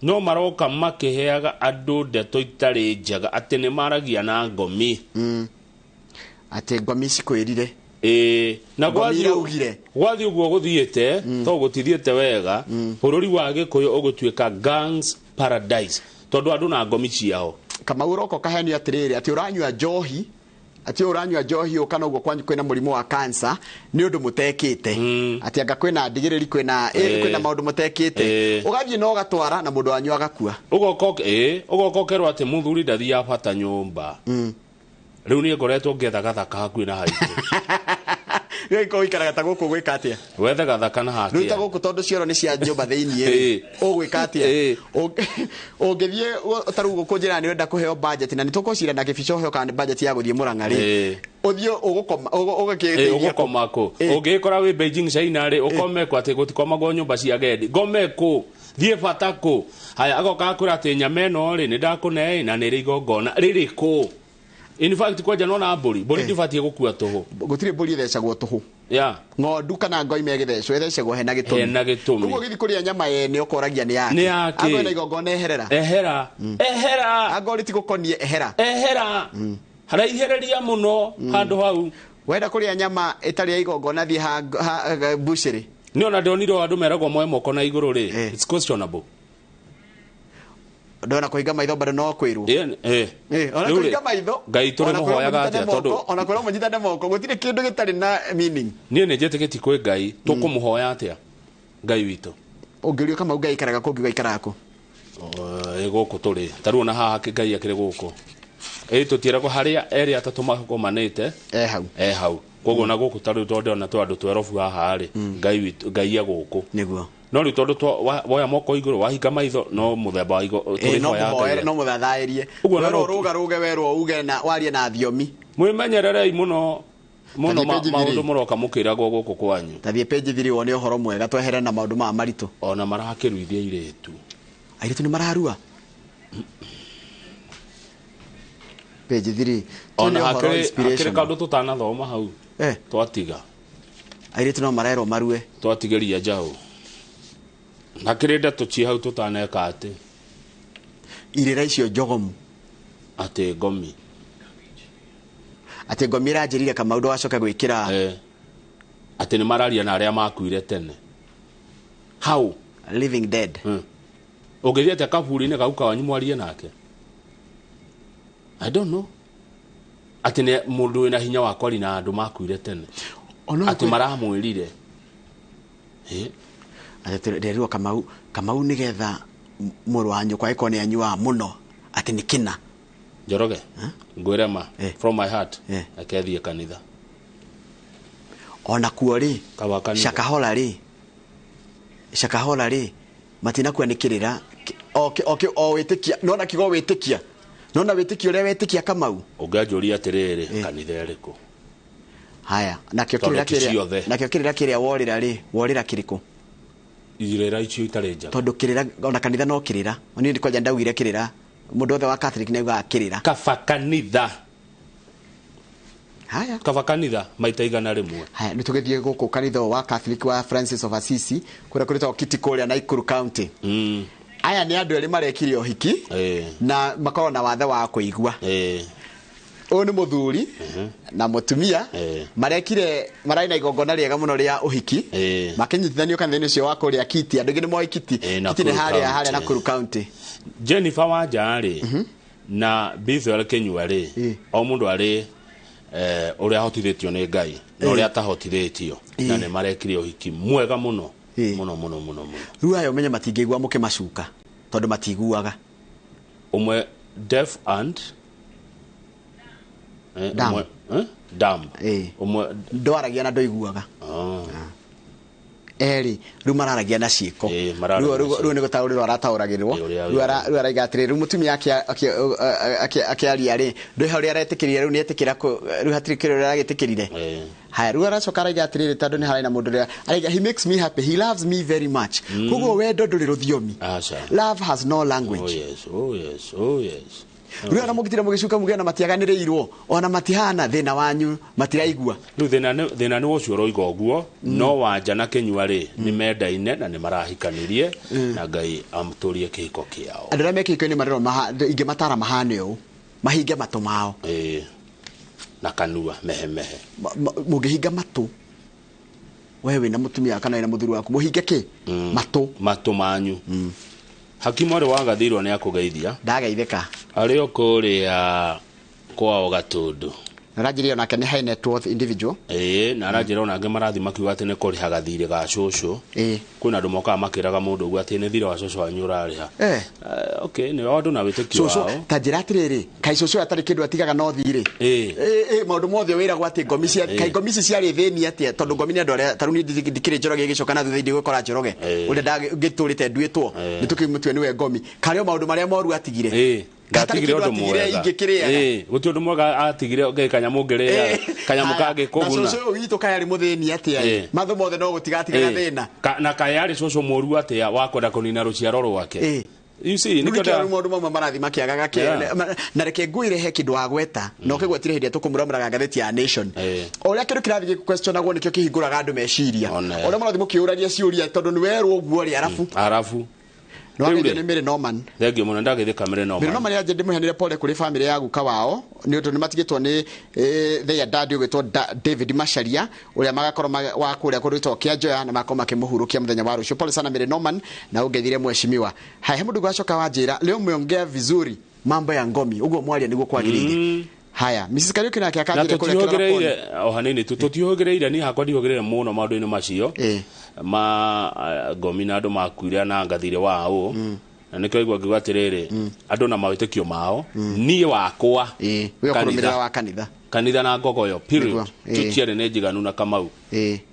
no maroka makiheaga andu ndeto itari njega ati ni maragia na ngomi ati ngomi cikwirire na gwathi uguo guthiete to gutithiete wega bururi wa Gikuyu ugutuika gangs paradise tondu andu na ngomi ciao. Kama uroko kaheni atiriri ati uranywa njohi ati uranywa njohi ukana uguo kwanyu kwina murimu wa cancer ni undu mutekite ati anga kwina ndigiriri kwina maundu mutekite ugathie no gatwara na mundu wanyu agakua ugokokerwo ati muthuri ndathi ya bata nyumba riu ni ngoretwo ngetha gathaka hakuhi na haitu giko ikaraga ta guku gwika atia wethe gathaka na hatia ruta guku tondu cioro ni cia nyumba thiini ugwika atia ungithie taru guku njira ni wenda kuheo budget na nitukucira na gibico heo kana budget ya guthie Murang'a ri uthio ugukoma ko ungikora wi Beijing China ri ukome ko ati gutikomagwo nyumba cia gendi ngome ko thie bata ko haya agoka kura ati nyameno ri ni ndakune na ni ri igongona riri ko. In fact kwa jano na mburi ndibatie gukua tuhu gutire mburi thecagwo tuhu ng'ondu kana ngoi megithecwo thecagwo hena gitumi kuko githi kuria nyama ene ukoragia ni yake ago na igongona ehera ago riti gukonie ehera hara ihereria muno handu hau wenda kuria nyama itari ya igongona thi ha bushiri ni ona ndoniro andu meragwo moe moko na iguru ri it's questionable. Ndona kuinga maitho bado no kwirwo ona kuinga maitho ngai turi muhoyaga atia tondu ona kwirwo munyitane moko gutire kindu gitari na meaning nie ne jeteketi kwe ngai tukumuhoya atia ngai witu ungirio kama ngai ikaraga kungi gaikara ko guku turi taru na haha ngai akire guku tutieragwo haria eri atatu makomanite hau koguo na guku taru tondu ona twandu twerofu haha ri ngai witu ngai ya guku niguo no ri tondu woya moko iguru wahinga maitho no muthemba wa igo no muthathairie no ruga werwo uge na warie na thiomi mwimenyererei muno maundu muroka mukiragwo guku kwanyu tathie page 3 wone uhoro mwega twehere na maundu ma maritu ona marakiruithia iretu ni mararua page 3 ona akire kandu tutana thoma hau twatiga airetu no marerwo marue twatigeria njau nakire ndeto ci hau tutaneka ati irira icio njogomu ati ngomi ranjirire kama undu wacoka gwikira ati ni mararia na aria makuire tene how living dead ugithia ati kaburi-ini kau kawanyu mwarie nake I don't know ati ni mundu wina hinya wa kwari na andu makuire tene ati maramwirire nderwo kamau nigetha muru wanyu kwa ikone anyua muno ati ni kina Njoroge ngwirema from my heart akethie kanitha ona kuo ri shakahola ri matina kwanikirira o witikia nona kigo witikia nona witikia uria witikia kamau unganjuria atiriri kanitha eriku haya nakio kirira kiria worira kiriko irera icio itari njaga tondu kirira ona kanitha no kirira oni ndi kwaja ndawire kirira mundu othe wa Catholic neuga kirira kaba kanitha haya kaba kanitha maita igana rimwe haya ni tugithie guku kanitha wa Catholic wa Francis of Assisi kuria kurita Kitikoria na Ikuru County aya ni andu eri marekirio hiki na makoro na wathe wa kuigua o ni muthuri na mutumia marekire maraina igongona riega muno ria uhiki makinyitithanio kanitha-ini ucio wa kuria Kiti andu ngi ni moi Kiti ni haria Nakuru County. Jennifer Wanjari na Bethel Kenyua ri o mundu ari uria hotithitio ni Ngai na uria atahotithitio na ni marekire uhiki mwega muno muno. Riu ayo menye matingigwa muke macuka tondu matiguaga umwe deaf and dumb umwe ndwaragia na ndoiguaga eri riu mararagia na ciiko riu ni gutaurira aratauragirwo riu araiga atiri riu mutumia akiaria ri ndoiha uri aretikirire riu ni etikira riu hatiri kirore aragitikirire haya riu aracoka araiga atiri tondu ni haraina mundu ria araiga he makes me happy, he loves me very much koguo wendo nduri ruthiomi, love has no language. Oh yes riu ana mugitire mugicuka mugena matiaganireirwo ona matihana thina wanyu matiraigua riu thina ni ucio roiga uguo no Wanja na Kenyua ri ni mendaine na ni marahikanirie na Ngai amturie kihiko kiao andu aria mekihiko-ini marero ingi matara mahane u mahinge matu mao na kanua mehe mugihinga matu wewe na mutumia kana na muthuri waku muhinge ki matu manyu hakimu ari wagathirwo ni akugeithia ndageithika ari okuria kwao Gatundu Arajirio nake ni high net worth individual na arajira onange marathi makiuga ati ni kuriha gathiri ga cucu kwina andu moka makiraga mundu ugu ati ni thira wa cucu wanyu urariha okay ni wandu na witikio wao tajira atiriri kai cucu atari kindu atigaga no thiri maundu mothe wiragwo ati ngomisi kai ngomisi ciari thini ati tondu ngomi ni andu aria taruni dikire njoroge gicoka na thutha gukora njoroge uri ndagiturite nduitwo nitukimutwe niwe ngomi kario maundu maria moru atigire gatigire undu mwega guti undu mwega atigire okay kanyamu ngerea kanyamu kage kuguna na cucu witu kayari muthini atia matho mothe no gutigatiga thina na kayari cucu moru atia wakwenda kunina ruciaro rwake you see ni kenda mundu mama marathi makiagaga na reke nguire he kindu wa gweta no kigwetire hindi tukumuramura magatheti ya Nation oria kindu kirathi questionagwo nikio kihinguraga andu meciria oria marathi mukiuraria ciuria tondu ni werwo uguo ri arafu no ni mere Norman thegio muno ndagithika mere Norman mere Norman yaje ndimuhenire pole kuri family ya guka wao ni undu ni matigitwo ni their dad ugitwo David Masharia uria magakorwo wa kuria kurito kianjoya na makoma kimuhurukia muthenya wa rucio pole sana mere Norman na ugethire mweshimiwa hai mundu gwacoka wanjira leo muongea vizuri mambo ya ngomi ugo mwaria niguo kwagirire haya Mrs. Kariuki na akakagire kule tuhogereire o hanini tutiogereire ni hakwa ndiogereire muno maundu-ini macio ngomi na andu makuire na ngathire wao na nikyo igwa ngigatiriri andu na mawitikio mao nie wakwa we kurumira wa kanitha na ngogoyo period tutiare ne njiganu na Kamau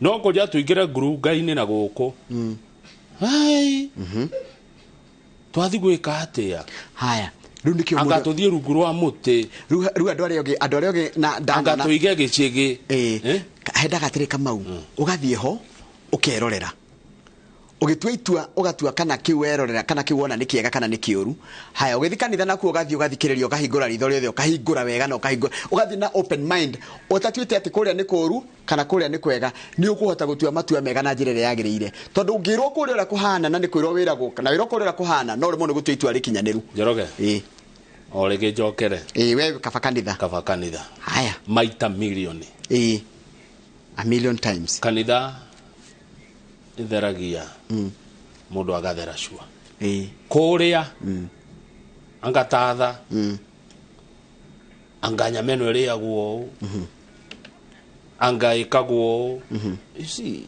no ngoja tuingire Ngai-ini na guku hai twathi gwika atia haya anga tuthie rungu rwa muti ru andu aria oge na anga tuige gicigi henda gatire Kamau ugathie ho ukerorera ugitua itua ugatua kana kiwerorera kana kiwona ni kiega kana ni kiuru haya ugithikanitha naku ugathie ugathikiriria ukahingura ritho riothe ukahingura wega na ukahingura ugathie na open mind utatuite ati kuria ni kuru kana kuria ni kwega ni ukuhota gutua matua mega na njira ria yagirire tondu ungirwo kuria ura kuhana na ni kwirwo wiragwo kana wirwo kuria ura kuhana no rimwe ni gutua itua rikinyaniru Njoroge orege njokere we kaba kanitha haya maita milioni a million times kanitha itheragia mundu agathera shua kuria angatatha anganya meno iriagwo angaikagwo isi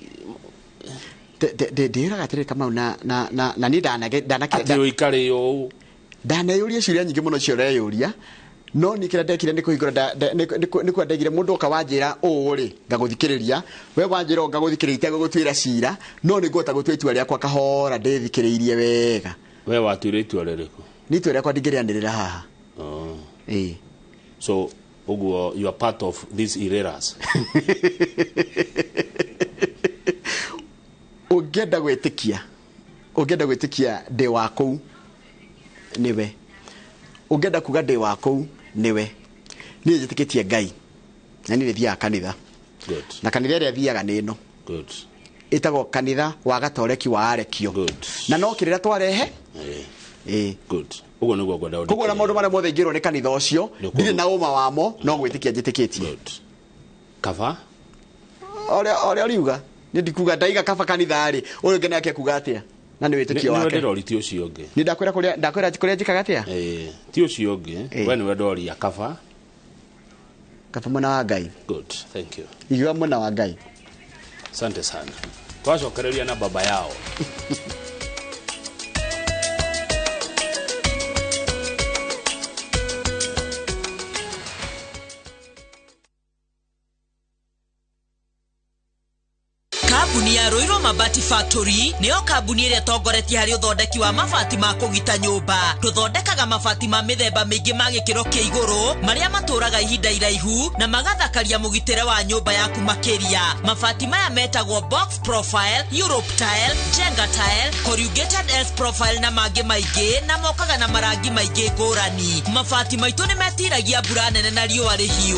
de gatire Kamau na ni danake ikariyo yuria ciuria nyingi muno cio reyuria no ni kira ndekire ni kuhingura ni kwa ndegire mundu okawanjira uri ngaguthikiriria we wanjira ngaguthikiriria gugutwira cira no ni ngota gutwa itua ria kwa kahora ndithikiririe wega we watwira itua ririku ni itua ria kwa ndingirianirira haha so uguo you are part of these errors ugenda gwitikia de wako niwe ugenda kuga de wako niwe ni njitikitie Ngai na ni thia kanitha na kanitha ria thiaga nino itagwo kanitha wa gatoreki wa arekio na no kirira twarehe ugo niguo ngwenda ũndĩkĩre. Koguo na maũndũ marĩa mothe ingĩrwo nĩ kanitha ũcio ndirĩ na ũma wamo no gwĩtĩkia njĩtĩkĩtie. Kaba Oria riuga nĩ ndikuga ndaiga kaba kanitha rĩ ũyũ ngene yake kuga atĩa na nĩ wĩtĩkio wake. Nĩ ndĩrori ti ũcio ũngĩ. Nĩ ndakwĩra kũrĩa njĩkaga atĩa? Ti ũcio ũngĩ. We nĩwe ndoria kaba. Kaba mwena wa Ngai. Good, thank you. Igiwa mwena wa Ngai. Asante sana. Twacokereria na baba yao. Kambuni ya Rũirũ Mabati Factory nĩyo kambuni ĩrĩa tongoretie harĩ ũthondeki wa mabati ma kũgita nyũmba. Tũthondekaga mabati ma mĩthemba mĩingĩ ma gĩkĩro kĩa igũrũ marĩa matũraga ihinda iraihu na magathakaria mũgitĩre wa nyũmba yaku makĩria. Mabati maya metagwo box profile, Europe tile, Jenga tile, corrugated S profile na mangĩ maingĩ na mokaga na marangi maingĩ ngũrani. Mabati maitũ nĩ metiragia mbura nene na riũa rĩhiũ.